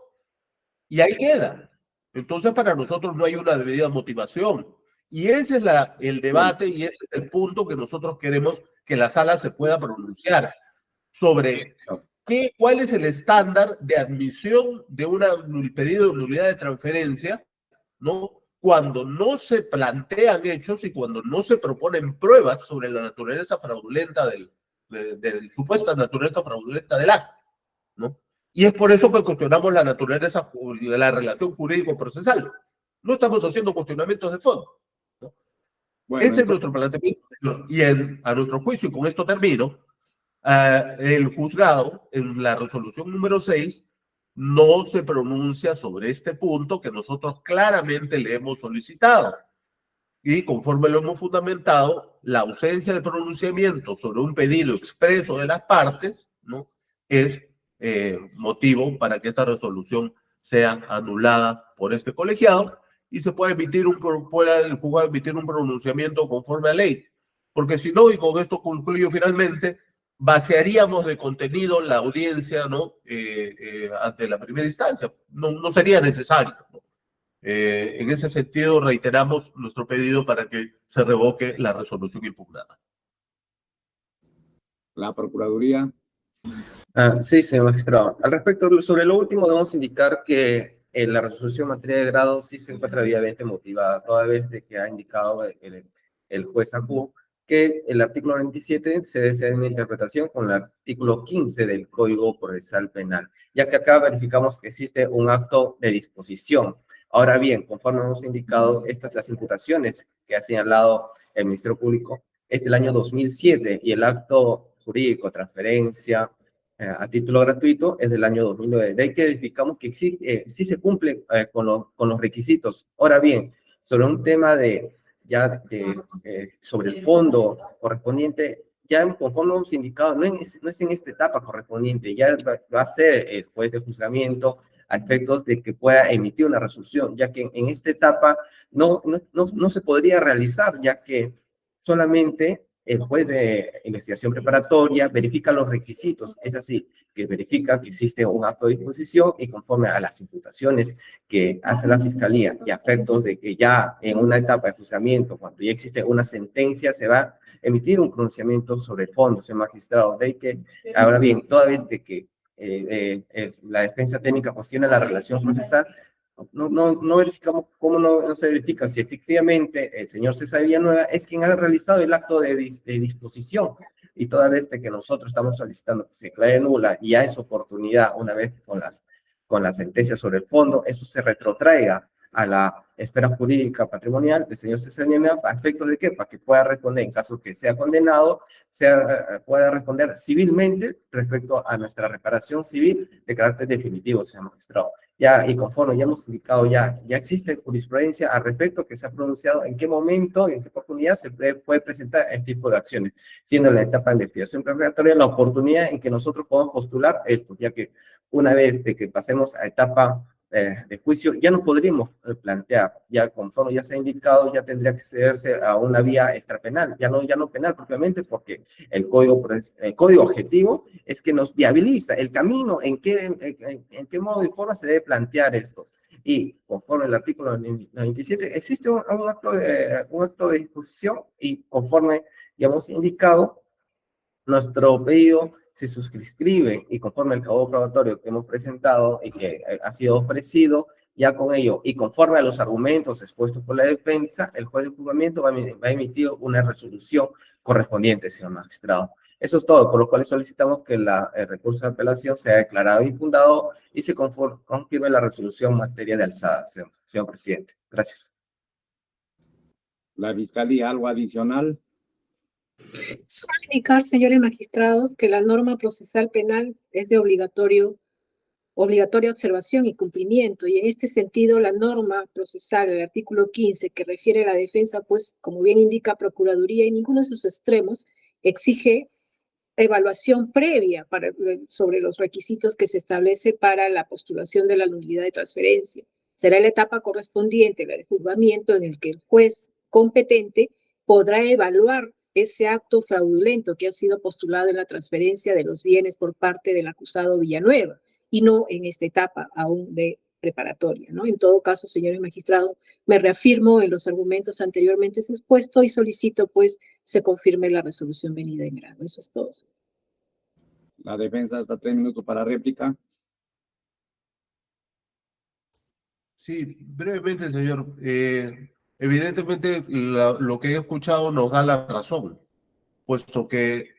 [SPEAKER 8] y ahí queda. Entonces, para nosotros no hay una debida motivación. Y ese es el debate y ese es el punto que nosotros queremos que la sala se pueda pronunciar sobre cuál es el estándar de admisión de un pedido de nulidad de transferencia, ¿no? Cuando no se plantean hechos y cuando no se proponen pruebas sobre la naturaleza fraudulenta supuesta naturaleza fraudulenta del acto, ¿no? Y es por eso que cuestionamos la naturaleza de la relación jurídico-procesal. No estamos haciendo cuestionamientos de fondo, ¿no?
[SPEAKER 1] Bueno,
[SPEAKER 8] ese es nuestro planteamiento. Y a nuestro juicio, y con esto termino, el juzgado, en la resolución número 6, no se pronuncia sobre este punto que nosotros claramente le hemos solicitado. Y conforme lo hemos fundamentado, la ausencia de pronunciamiento sobre un pedido expreso de las partes, ¿no?, es motivo para que esta resolución sea anulada por este colegiado y se pueda el juzgado emitir un pronunciamiento conforme a ley. Porque si no, y con esto concluyo finalmente, vaciaríamos de contenido la audiencia, ¿no?, ante la primera instancia. No sería necesario, ¿no? En ese sentido, reiteramos nuestro pedido para que se revoque la resolución impugnada.
[SPEAKER 1] La Procuraduría.
[SPEAKER 5] Sí, señor magistrado. Al respecto, sobre lo último, debemos indicar que la resolución en materia de grado sí se encuentra debidamente motivada, toda vez de que ha indicado el juez Acu que el artículo 97 se debe hacer una interpretación con el artículo 15 del Código Procesal Penal, ya que acá verificamos que existe un acto de disposición. Ahora bien, conforme hemos indicado, las imputaciones que ha señalado el Ministerio Público es del año 2007 y el acto jurídico, transferencia a título gratuito es del año 2009. De ahí que verificamos que sí se cumple con los requisitos. Ahora bien, sobre un tema sobre el fondo correspondiente, ya conforme hemos indicado, no es en esta etapa correspondiente, ya va a ser el juez de juzgamiento a efectos de que pueda emitir una resolución, ya que en esta etapa no se podría realizar, ya que solamente el juez de investigación preparatoria verifica los requisitos, es así, que verifica que existe un acto de disposición y conforme a las imputaciones que hace la Fiscalía y a efectos de que ya en una etapa de juzgamiento, cuando ya existe una sentencia, se va a emitir un pronunciamiento sobre el fondo, señor magistrado. De ahí que, ahora bien, toda vez de que la defensa técnica cuestiona la relación procesal, no verificamos cómo no se verifica si efectivamente el señor César Villanueva es quien ha realizado el acto de disposición, y toda vez de que nosotros estamos solicitando que se declare nula y hay su oportunidad una vez con la sentencia sobre el fondo, esto se retrotraiga a la esfera jurídica patrimonial del señor César Villanueva, ¿a efectos de qué? Para que pueda responder, en caso que sea condenado, pueda responder civilmente respecto a nuestra reparación civil de carácter definitivo, señor magistrado. Ya, y conforme ya hemos indicado, ya existe jurisprudencia al respecto que se ha pronunciado en qué momento y en qué oportunidad se puede presentar este tipo de acciones, siendo en la etapa de investigación preparatoria la oportunidad en que nosotros podamos postular esto, ya que una vez de que pasemos a etapa de juicio, ya no podríamos plantear, ya conforme ya se ha indicado, ya tendría que cederse a una vía extrapenal, ya no penal propiamente, porque el código objetivo es que nos viabiliza el camino en qué modo y forma se debe plantear esto. Y conforme el artículo 97, existe un acto de disposición y conforme ya hemos indicado, Nuestro pedido se suscribe y conforme al cabo probatorio que hemos presentado y que ha sido ofrecido, ya con ello y conforme a los argumentos expuestos por la defensa, el juez de juzgamiento va a emitir una resolución correspondiente, señor magistrado. Eso es todo, por lo cual solicitamos que el recurso de apelación sea declarado infundado y se confirme la resolución en materia de alzada, señor presidente. Gracias.
[SPEAKER 1] La Fiscalía, algo adicional.
[SPEAKER 3] Solo indicar, señores magistrados, que la norma procesal penal es de obligatoria observación y cumplimiento, y en este sentido la norma procesal, el artículo 15, que refiere a la defensa, pues, como bien indica Procuraduría, en ninguno de sus extremos exige evaluación previa sobre los requisitos que se establece para la postulación de la nulidad de transferencia. Será la etapa correspondiente, la de juzgamiento, en el que el juez competente podrá evaluar ese acto fraudulento que ha sido postulado en la transferencia de los bienes por parte del acusado Villanueva, y no en esta etapa aún de preparatoria, ¿no? En todo caso, señores magistrados, me reafirmo en los argumentos anteriormente expuestos y solicito, pues, se confirme la resolución venida en grado. Eso es todo.
[SPEAKER 1] La defensa hasta 3 minutos para réplica.
[SPEAKER 8] Sí, brevemente, señor. Evidentemente, lo que he escuchado nos da la razón, puesto que,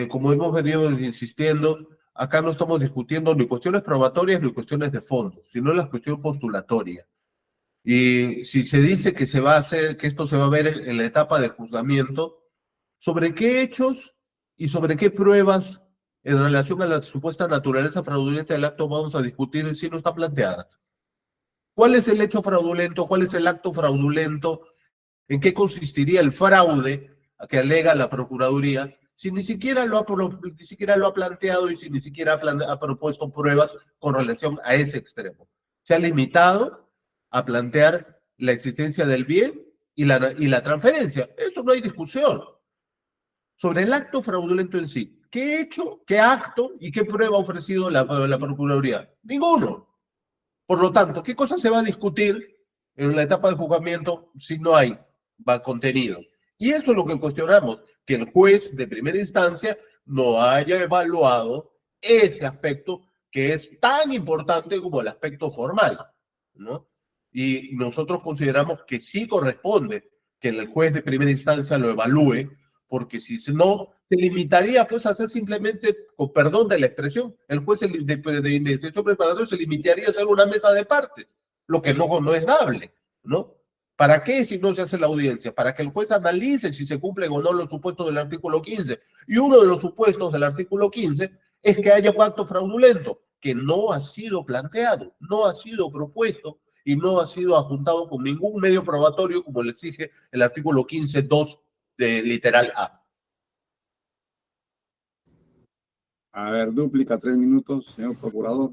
[SPEAKER 8] como hemos venido insistiendo, acá no estamos discutiendo ni cuestiones probatorias ni cuestiones de fondo, sino la cuestión postulatoria. Y si se dice que se va a hacer, que esto se va a ver en la etapa de juzgamiento, ¿sobre qué hechos y sobre qué pruebas en relación a la supuesta naturaleza fraudulenta del acto vamos a discutir si no están planteadas? ¿Cuál es el hecho fraudulento? ¿Cuál es el acto fraudulento? ¿En qué consistiría el fraude que alega la Procuraduría? Si ni siquiera lo ha planteado y si ni siquiera ha propuesto pruebas con relación a ese extremo. Se ha limitado a plantear la existencia del bien y la transferencia. Eso no hay discusión. Sobre el acto fraudulento en sí, ¿qué hecho, qué acto y qué prueba ha ofrecido la Procuraduría? Ninguno. Por lo tanto, ¿qué cosa se va a discutir en la etapa de juzgamiento si no hay contenido? Y eso es lo que cuestionamos, que el juez de primera instancia no haya evaluado ese aspecto que es tan importante como el aspecto formal, ¿no? Y nosotros consideramos que sí corresponde que el juez de primera instancia lo evalúe, porque si no, se limitaría pues a hacer simplemente, con perdón de la expresión, el juez de investigación preparatoria se limitaría a hacer una mesa de partes, lo que no es dable, ¿no? ¿Para qué si no se hace la audiencia? Para que el juez analice si se cumplen o no los supuestos del artículo 15. Y uno de los supuestos del artículo 15 es que haya un acto fraudulento, que no ha sido planteado, no ha sido propuesto y no ha sido adjuntado con ningún medio probatorio como le exige el artículo 15.2 de literal A.
[SPEAKER 1] A ver, dúplica, 3 minutos, señor procurador.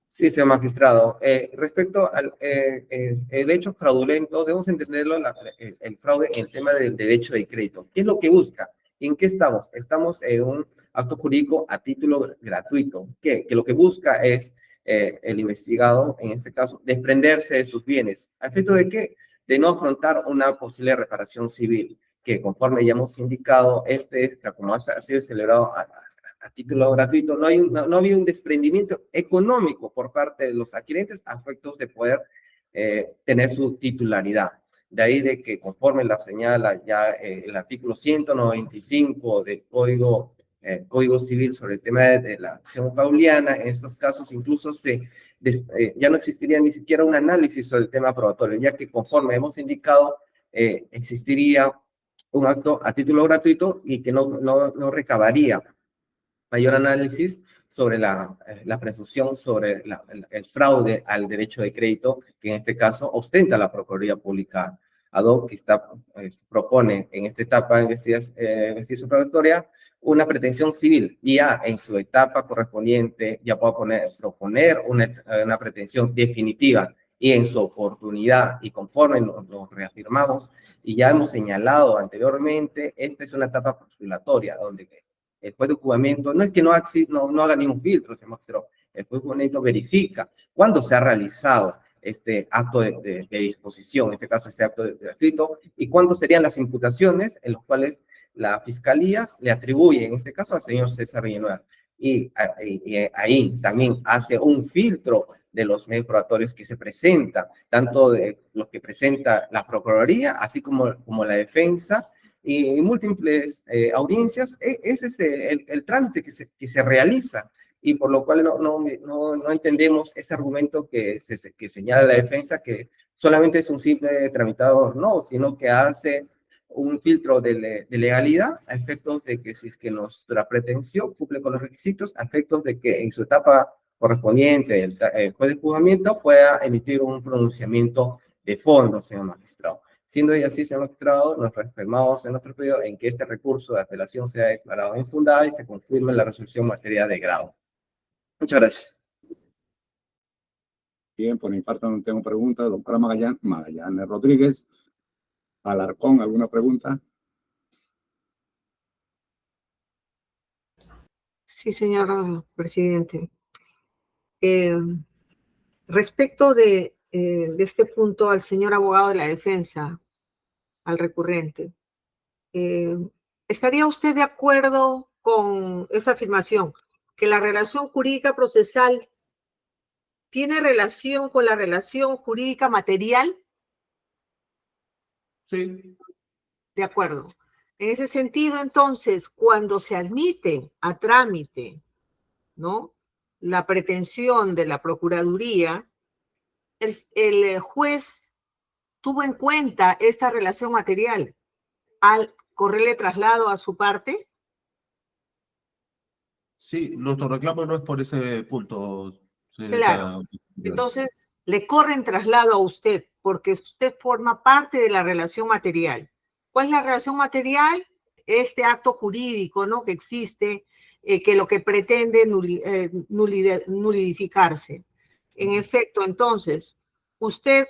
[SPEAKER 5] Sí, señor magistrado. Respecto al el hecho fraudulento, debemos entenderlo el fraude en el tema del derecho de crédito. ¿Qué es lo que busca? ¿En qué estamos? Estamos en un acto jurídico a título gratuito, que lo que busca es el investigado, en este caso, desprenderse de sus bienes. ¿A efecto de qué? De no afrontar una posible reparación civil, que conforme ya hemos indicado, como ha sido celebrado a título gratuito, no había un desprendimiento económico por parte de los adquirentes a efectos de poder tener su titularidad. De ahí de que conforme la señala ya el artículo 195 del Código Civil sobre el tema de la acción pauliana, en estos casos incluso ya no existiría ni siquiera un análisis sobre el tema probatorio, ya que conforme hemos indicado, existiría un acto a título gratuito y que no recabaría mayor análisis sobre la presunción sobre el fraude al derecho de crédito, que en este caso ostenta la Procuraduría Pública ad hoc, que propone en esta etapa de investigación preparatoria una pretensión civil, y ya en su etapa correspondiente ya puede proponer una pretensión definitiva, y en su oportunidad, y conforme nos reafirmamos, y ya hemos señalado anteriormente, esta es una etapa postulatoria, donde el juez de juzgamiento no es que no haga ningún filtro, pero el juez de juzgamiento verifica cuándo se ha realizado este acto de disposición, en este caso este acto de gratuito, y cuándo serían las imputaciones en los cuales la fiscalía le atribuye, en este caso al señor César Villanueva, y ahí también hace un filtro de los medios probatorios que se presentan, tanto de los que presenta la Procuraduría, así como la defensa, y múltiples audiencias. Ese es el trámite que se realiza, y por lo cual no entendemos ese argumento que señala la defensa, que solamente es un simple tramitador, no, sino que hace un filtro de legalidad a efectos de que si es que nuestra pretensión cumple con los requisitos, a efectos de que en su etapa correspondiente el juez de juzgamiento pueda emitir un pronunciamiento de fondo, señor magistrado. Siendo ella así, señor magistrado, nos reafirmamos en nuestro pedido en que este recurso de apelación sea declarado infundado y se confirme la resolución en materia de grado. Muchas gracias.
[SPEAKER 1] Bien, por mi parte no tengo preguntas. Doctora Magallanes Rodríguez. Alarcón, ¿alguna pregunta?
[SPEAKER 6] Sí, señor presidente. Respecto de este punto al señor abogado de la defensa, al recurrente, ¿estaría usted de acuerdo con esta afirmación, que la relación jurídica procesal tiene relación con la relación jurídica material?
[SPEAKER 8] Sí.
[SPEAKER 6] De acuerdo. En ese sentido, entonces, cuando se admite a trámite, ¿no?, la pretensión de la Procuraduría, el juez tuvo en cuenta esta relación material al correrle traslado a su parte.
[SPEAKER 8] Sí, nuestro reclamo no es por ese punto, señorita.
[SPEAKER 6] Claro. Entonces, le corren traslado a usted porque usted forma parte de la relación material. ¿Cuál es la relación material? Este acto jurídico, ¿no?, que existe, que lo que pretende nulidificarse. En efecto, entonces, usted,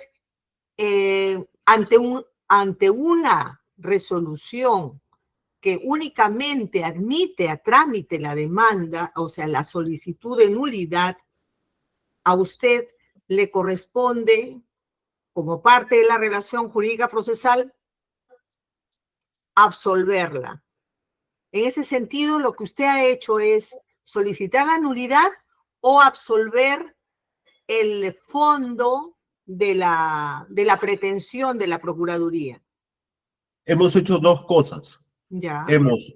[SPEAKER 6] ante una resolución que únicamente admite a trámite la demanda, o sea, la solicitud de nulidad, a usted le corresponde, como parte de la relación jurídica procesal, absolverla. En ese sentido, lo que usted ha hecho es solicitar la nulidad o absolver el fondo de la pretensión de la Procuraduría.
[SPEAKER 8] Hemos hecho dos cosas.
[SPEAKER 6] Ya.
[SPEAKER 8] Hemos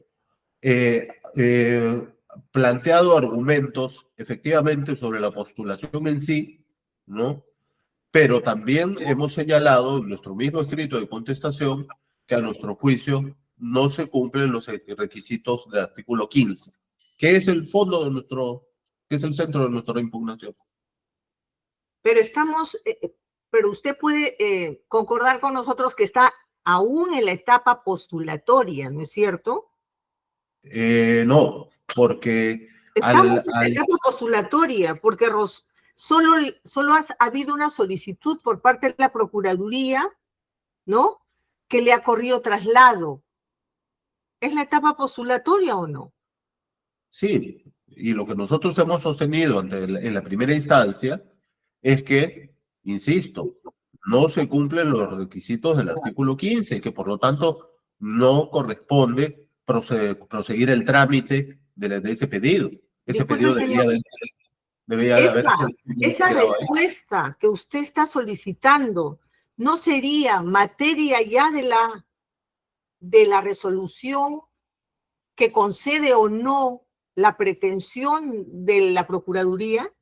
[SPEAKER 8] planteado argumentos, efectivamente, sobre la postulación en sí, ¿no? Pero también hemos señalado en nuestro mismo escrito de contestación que a nuestro juicio no se cumplen los requisitos del artículo 15, que es el fondo de que es el centro de nuestra impugnación.
[SPEAKER 6] Pero usted puede concordar con nosotros que está aún en la etapa postulatoria, ¿no es cierto?
[SPEAKER 8] No, porque
[SPEAKER 6] estamos en la etapa postulatoria, porque solo ha habido una solicitud por parte de la Procuraduría, ¿no?, que le ha corrido traslado. ¿Es la etapa postulatoria o no?
[SPEAKER 8] Sí, y lo que nosotros hemos sostenido en la primera instancia es que, insisto, no se cumplen los requisitos del artículo 15, que por lo tanto no corresponde proseguir el trámite de ese pedido. Ese pedido debía haberse...
[SPEAKER 6] Esa respuesta que usted está solicitando no sería materia ya de la resolución que concede o no la pretensión de la Procuraduría.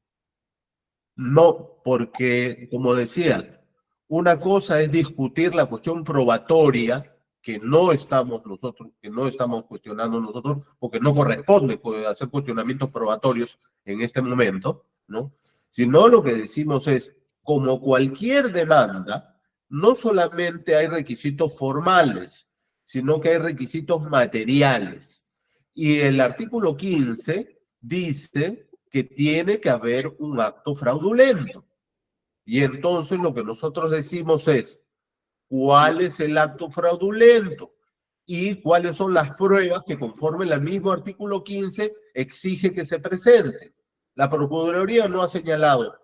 [SPEAKER 8] No, porque, como decía, una cosa es discutir la cuestión probatoria, que no estamos cuestionando nosotros, porque no corresponde hacer cuestionamientos probatorios en este momento, ¿no? Sino lo que decimos es, como cualquier demanda, no solamente hay requisitos formales, sino que hay requisitos materiales. Y el artículo 15 dice que tiene que haber un acto fraudulento. Y entonces lo que nosotros decimos es, ¿cuál es el acto fraudulento? Y cuáles son las pruebas que conforme el mismo artículo 15 exige que se presenten. La Procuraduría no ha señalado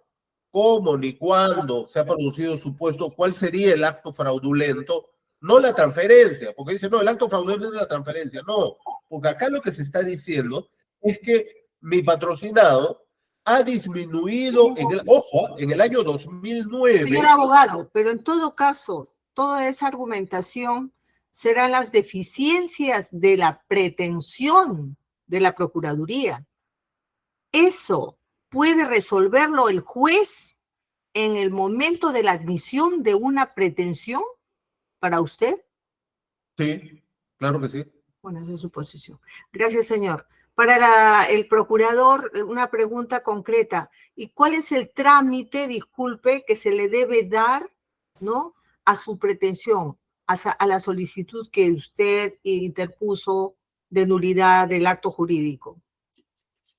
[SPEAKER 8] cómo ni cuándo se ha producido supuesto, cuál sería el acto fraudulento no la transferencia, porque dice, no, el acto fraudulento es la transferencia. No, porque acá lo que se está diciendo es que mi patrocinado ha disminuido, ojo, en el año 2009.
[SPEAKER 6] Señor abogado, pero en todo caso, toda esa argumentación serán las deficiencias de la pretensión de la Procuraduría. Eso puede resolverlo el juez en el momento de la admisión de una pretensión para usted.
[SPEAKER 8] Sí, claro que sí.
[SPEAKER 6] Bueno, esa es su posición. Gracias, señor. Para el procurador, una pregunta concreta. ¿Y cuál es el trámite, disculpe, que se le debe dar, ¿no?, a su pretensión, a la solicitud que usted interpuso de nulidad del acto jurídico?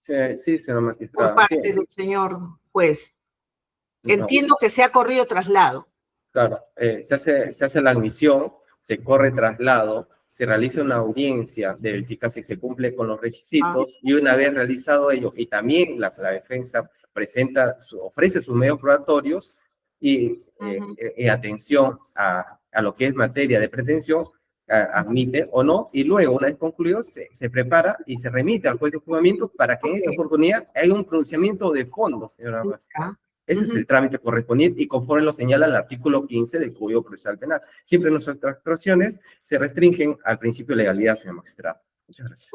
[SPEAKER 5] Sí, señor
[SPEAKER 6] Por
[SPEAKER 5] magistrado.
[SPEAKER 6] parte
[SPEAKER 5] Sí.
[SPEAKER 6] del señor juez.
[SPEAKER 5] No,
[SPEAKER 6] Entiendo que se ha corrido traslado.
[SPEAKER 5] claro, se hace la admisión, se corre traslado, se realiza una audiencia de verificar si se cumple con los requisitos y una vez realizado ello, y también la defensa ofrece sus medios probatorios y en atención a lo que es materia de pretensión, admite o no, y luego, una vez concluido, se prepara y se remite al juez de juzgamiento para que en esa oportunidad haya un pronunciamiento de fondo, señora magistrada. Ese es el trámite correspondiente y conforme lo señala el artículo 15 del Código Procesal Penal. Siempre nuestras actuaciones se restringen al principio de legalidad, señor magistrado. Muchas gracias.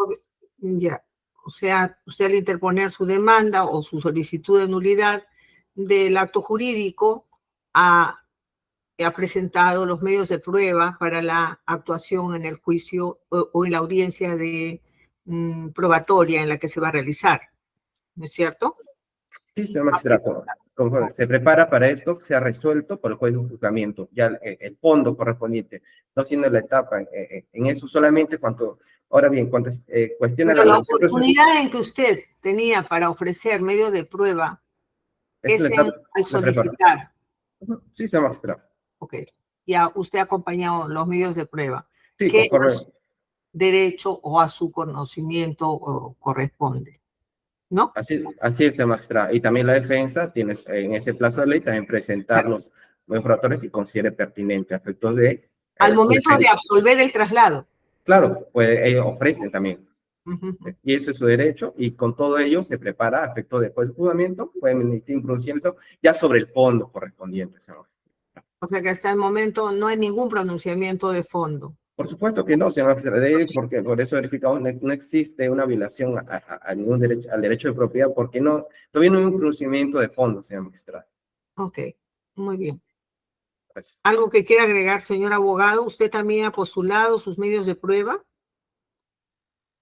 [SPEAKER 6] Ya, o sea, usted al interponer su demanda o su solicitud de nulidad del acto jurídico ha presentado los medios de prueba para la actuación en el juicio o en la audiencia de probatoria en la que se va a realizar, ¿no es cierto?
[SPEAKER 5] Sí, señor magistrado. Se prepara para esto, se ha resuelto por el juez de juzgamiento, ya el fondo correspondiente, no siendo la etapa en eso solamente cuanto. Ahora bien, cuando cuestiona
[SPEAKER 6] la oportunidad en que usted tenía para ofrecer medio de prueba es al solicitar.
[SPEAKER 5] Sí, señor magistrado.
[SPEAKER 6] Ok, ya usted ha acompañado los medios de prueba.
[SPEAKER 5] Sí,
[SPEAKER 6] ¿Qué
[SPEAKER 5] conforme
[SPEAKER 6] derecho o a su conocimiento corresponde? ¿No?
[SPEAKER 5] Así es, señor magistrado. Y también la defensa tiene en ese plazo de ley también presentar los oradores que considere pertinente a efectos de...
[SPEAKER 6] Al momento de absolver el traslado.
[SPEAKER 5] Claro, pues ellos ofrecen también. Y eso es su derecho, y con todo ello se prepara a efecto de juzgamiento, pueden emitir un pronunciamiento ya sobre el fondo correspondiente, señor.
[SPEAKER 6] O sea que hasta el momento no hay ningún pronunciamiento de fondo.
[SPEAKER 5] Por supuesto que no, señor magistrado, porque por eso verificamos no existe una violación a ningún derecho, al derecho de propiedad, porque todavía no hay un pronunciamiento de fondo, señor magistrado.
[SPEAKER 6] Ok, muy bien.
[SPEAKER 5] Gracias.
[SPEAKER 6] ¿Algo que quiera agregar, señor abogado? ¿Usted también ha postulado sus medios de prueba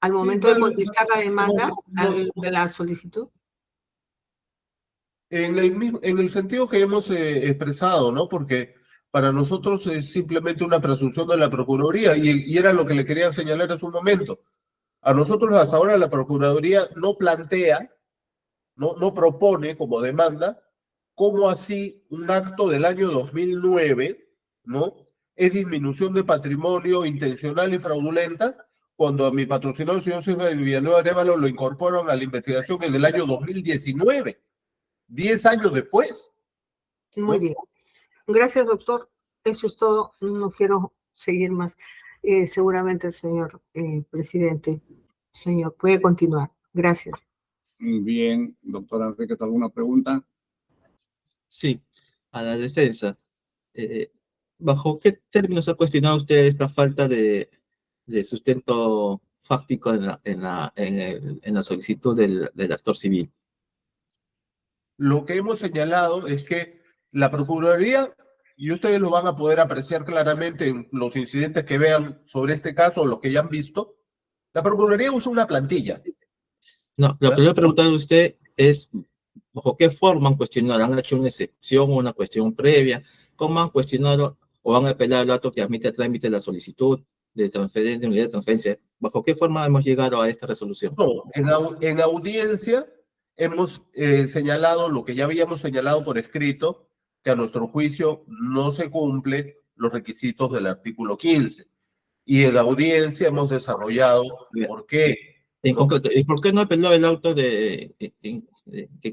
[SPEAKER 6] al momento de contestar la demanda de la solicitud?
[SPEAKER 8] En el sentido que hemos expresado, ¿no? Porque para nosotros es simplemente una presunción de la Procuraduría y era lo que le quería señalar hace un momento. A nosotros hasta ahora la Procuraduría no plantea, no propone como demanda, cómo así un acto del año 2009, ¿no? Es disminución de patrimonio intencional y fraudulenta, cuando a mi patrocinador, el señor Silva Villanueva Arévalo, lo incorporaron a la investigación en el año 2019, 10 años después.
[SPEAKER 6] Muy bien. Gracias, doctor. Eso es todo. No quiero seguir más. Seguramente el señor presidente, señor, puede continuar. Gracias.
[SPEAKER 1] Muy bien, doctora Enríquez, ¿alguna pregunta?
[SPEAKER 7] Sí, a la defensa. ¿Bajo qué términos ha cuestionado usted esta falta de sustento fáctico en la solicitud del actor civil?
[SPEAKER 8] Lo que hemos señalado es que la Procuraduría, y ustedes lo van a poder apreciar claramente en los incidentes que vean sobre este caso o los que ya han visto, la Procuraduría usa una plantilla.
[SPEAKER 7] No, lo que yo he preguntado a usted es ¿bajo qué forma han cuestionado? ¿Han hecho una excepción o una cuestión previa? ¿Cómo han cuestionado o han apelado al acto que admite a trámite la solicitud de transferencia, de unidad de transferencia? ¿Bajo qué forma hemos llegado a esta resolución?
[SPEAKER 8] No, en audiencia hemos señalado lo que ya habíamos señalado por escrito, que a nuestro juicio no se cumplen los requisitos del artículo 15. Y en audiencia hemos desarrollado por qué.
[SPEAKER 7] En concreto, ¿y por qué no apeló el auto que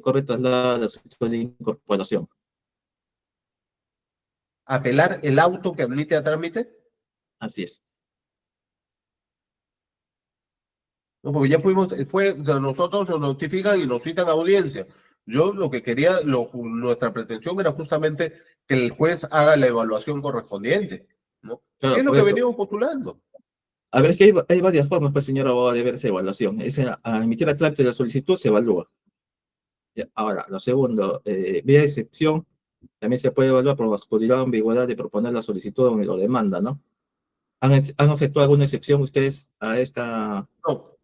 [SPEAKER 7] corre traslado la solicitud de incorporación?
[SPEAKER 8] ¿Apelar el auto que admite a trámite?
[SPEAKER 7] Así es.
[SPEAKER 8] No, porque ya fuimos, nosotros nos notifican y nos citan a audiencia. Yo lo que quería, nuestra pretensión era justamente que el juez haga la evaluación correspondiente, ¿no?
[SPEAKER 7] Claro,
[SPEAKER 8] ¿Qué es lo
[SPEAKER 7] por
[SPEAKER 8] que
[SPEAKER 7] eso.
[SPEAKER 8] venimos postulando?
[SPEAKER 7] A ver, es que hay varias formas, pues, señor abogado, de ver esa evaluación. Al emitir la trámite de la solicitud se evalúa. Ya, ahora, lo segundo, vía excepción, también se puede evaluar por la oscuridad o ambigüedad de proponer la solicitud o demanda, ¿no? ¿Han efectuado alguna excepción ustedes a esta?
[SPEAKER 8] No.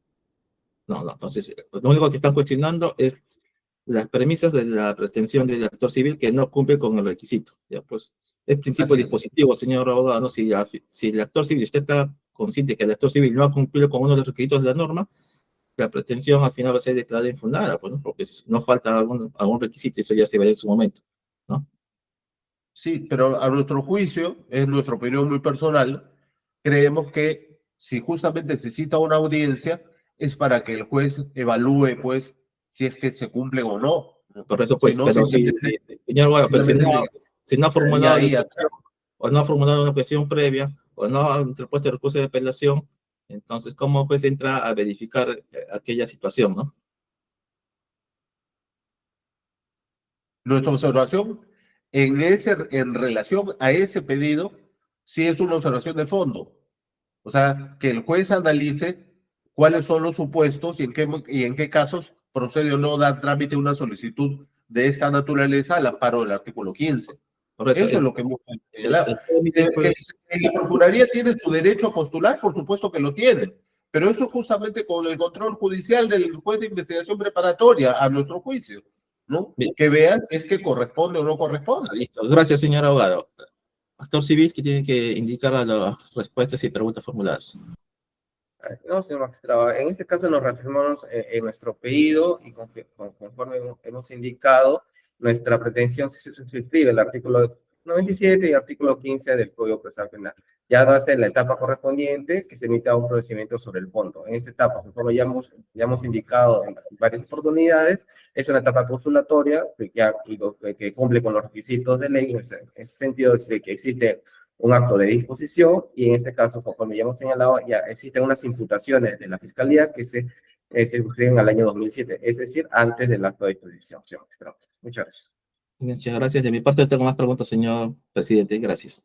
[SPEAKER 7] No, entonces, lo único que están cuestionando es las premisas de la pretensión del actor civil que no cumple con el requisito. Ya, pues, es principio
[SPEAKER 8] Así es.
[SPEAKER 7] dispositivo, señor abogado, ¿no? Si el actor civil, usted está consciente que el actor civil no ha cumplido con uno de los requisitos de la norma, la pretensión al final va a ser declarada infundada, pues, ¿no? Porque no falta algún requisito, eso ya se verá en su momento, ¿no?
[SPEAKER 8] Sí, pero a nuestro juicio, es nuestra opinión muy personal, creemos que si justamente se cita una audiencia, es para que el juez evalúe, pues, si es que se cumple o no.
[SPEAKER 7] Por eso, pues,
[SPEAKER 8] Si no,
[SPEAKER 7] pero
[SPEAKER 8] simplemente,
[SPEAKER 7] señor abogado, pero si no ha formulado
[SPEAKER 8] ahí,
[SPEAKER 7] o no ha formulado una cuestión previa, o no ha interpuesto recurso de apelación, entonces, ¿cómo juez entra a verificar aquella situación, no?
[SPEAKER 8] nuestra observación en relación a ese pedido, sí es una observación de fondo. O sea, que el juez analice cuáles son los supuestos y en qué casos procede o no dar trámite a una solicitud de esta naturaleza al amparo del artículo 15.
[SPEAKER 7] Por eso,
[SPEAKER 8] Eso es lo que hemos señalado.
[SPEAKER 7] el trámite, pues,
[SPEAKER 8] Que la Procuraduría tiene su derecho a postular, por supuesto que lo tiene, pero eso justamente con el control judicial del juez de investigación preparatoria, a nuestro juicio, ¿no?
[SPEAKER 7] Bien.
[SPEAKER 8] Que veas es que corresponde o no corresponde.
[SPEAKER 7] Listo. Gracias, señor abogado. Actor civil que tiene que indicar a las respuestas y preguntas formuladas.
[SPEAKER 5] No, señor magistrado, en este caso nos reafirmamos en nuestro pedido y conforme hemos indicado, nuestra pretensión si se suscribe el artículo 97 y el artículo 15 del Código Procesal Penal. Ya va a ser la etapa correspondiente que se emita un procedimiento sobre el fondo. En esta etapa, conforme ya hemos indicado en varias oportunidades, es una etapa consulatoria que cumple con los requisitos de ley, en ese sentido de que existe un acto de disposición y en este caso, conforme ya hemos señalado, ya existen unas imputaciones de la Fiscalía que se suscriben al año 2007, es decir, antes del acto de disposición. Muchas gracias.
[SPEAKER 7] Muchas gracias. De mi parte, no tengo más preguntas, señor presidente. Gracias.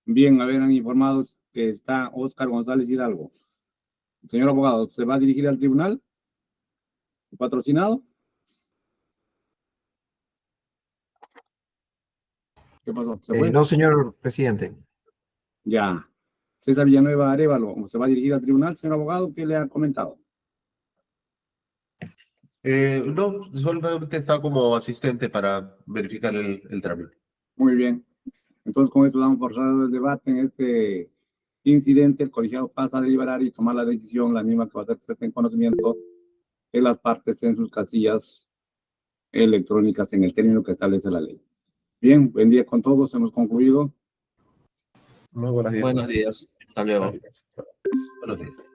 [SPEAKER 1] Bien, a ver, han informado que está Óscar González Hidalgo. Señor abogado, ¿se va a dirigir al tribunal? ¿Patrocinado? ¿Qué pasó? ¿Se fue?
[SPEAKER 4] No, señor presidente.
[SPEAKER 1] Ya. César Villanueva Arévalo, ¿se va a dirigir al tribunal, señor abogado? ¿Qué le ha comentado?
[SPEAKER 8] No, solamente está como asistente para verificar el trámite.
[SPEAKER 1] Muy bien. Entonces, con esto damos por cerrado el debate en este incidente. El colegiado pasa a deliberar y tomar la decisión, la misma que va a ser puesta en conocimiento de las partes en sus casillas electrónicas en el término que establece la ley. Bien, buen día con todos. Hemos concluido.
[SPEAKER 5] Muy buenos días.
[SPEAKER 7] Buenos días. Hasta luego.
[SPEAKER 8] Buenos días.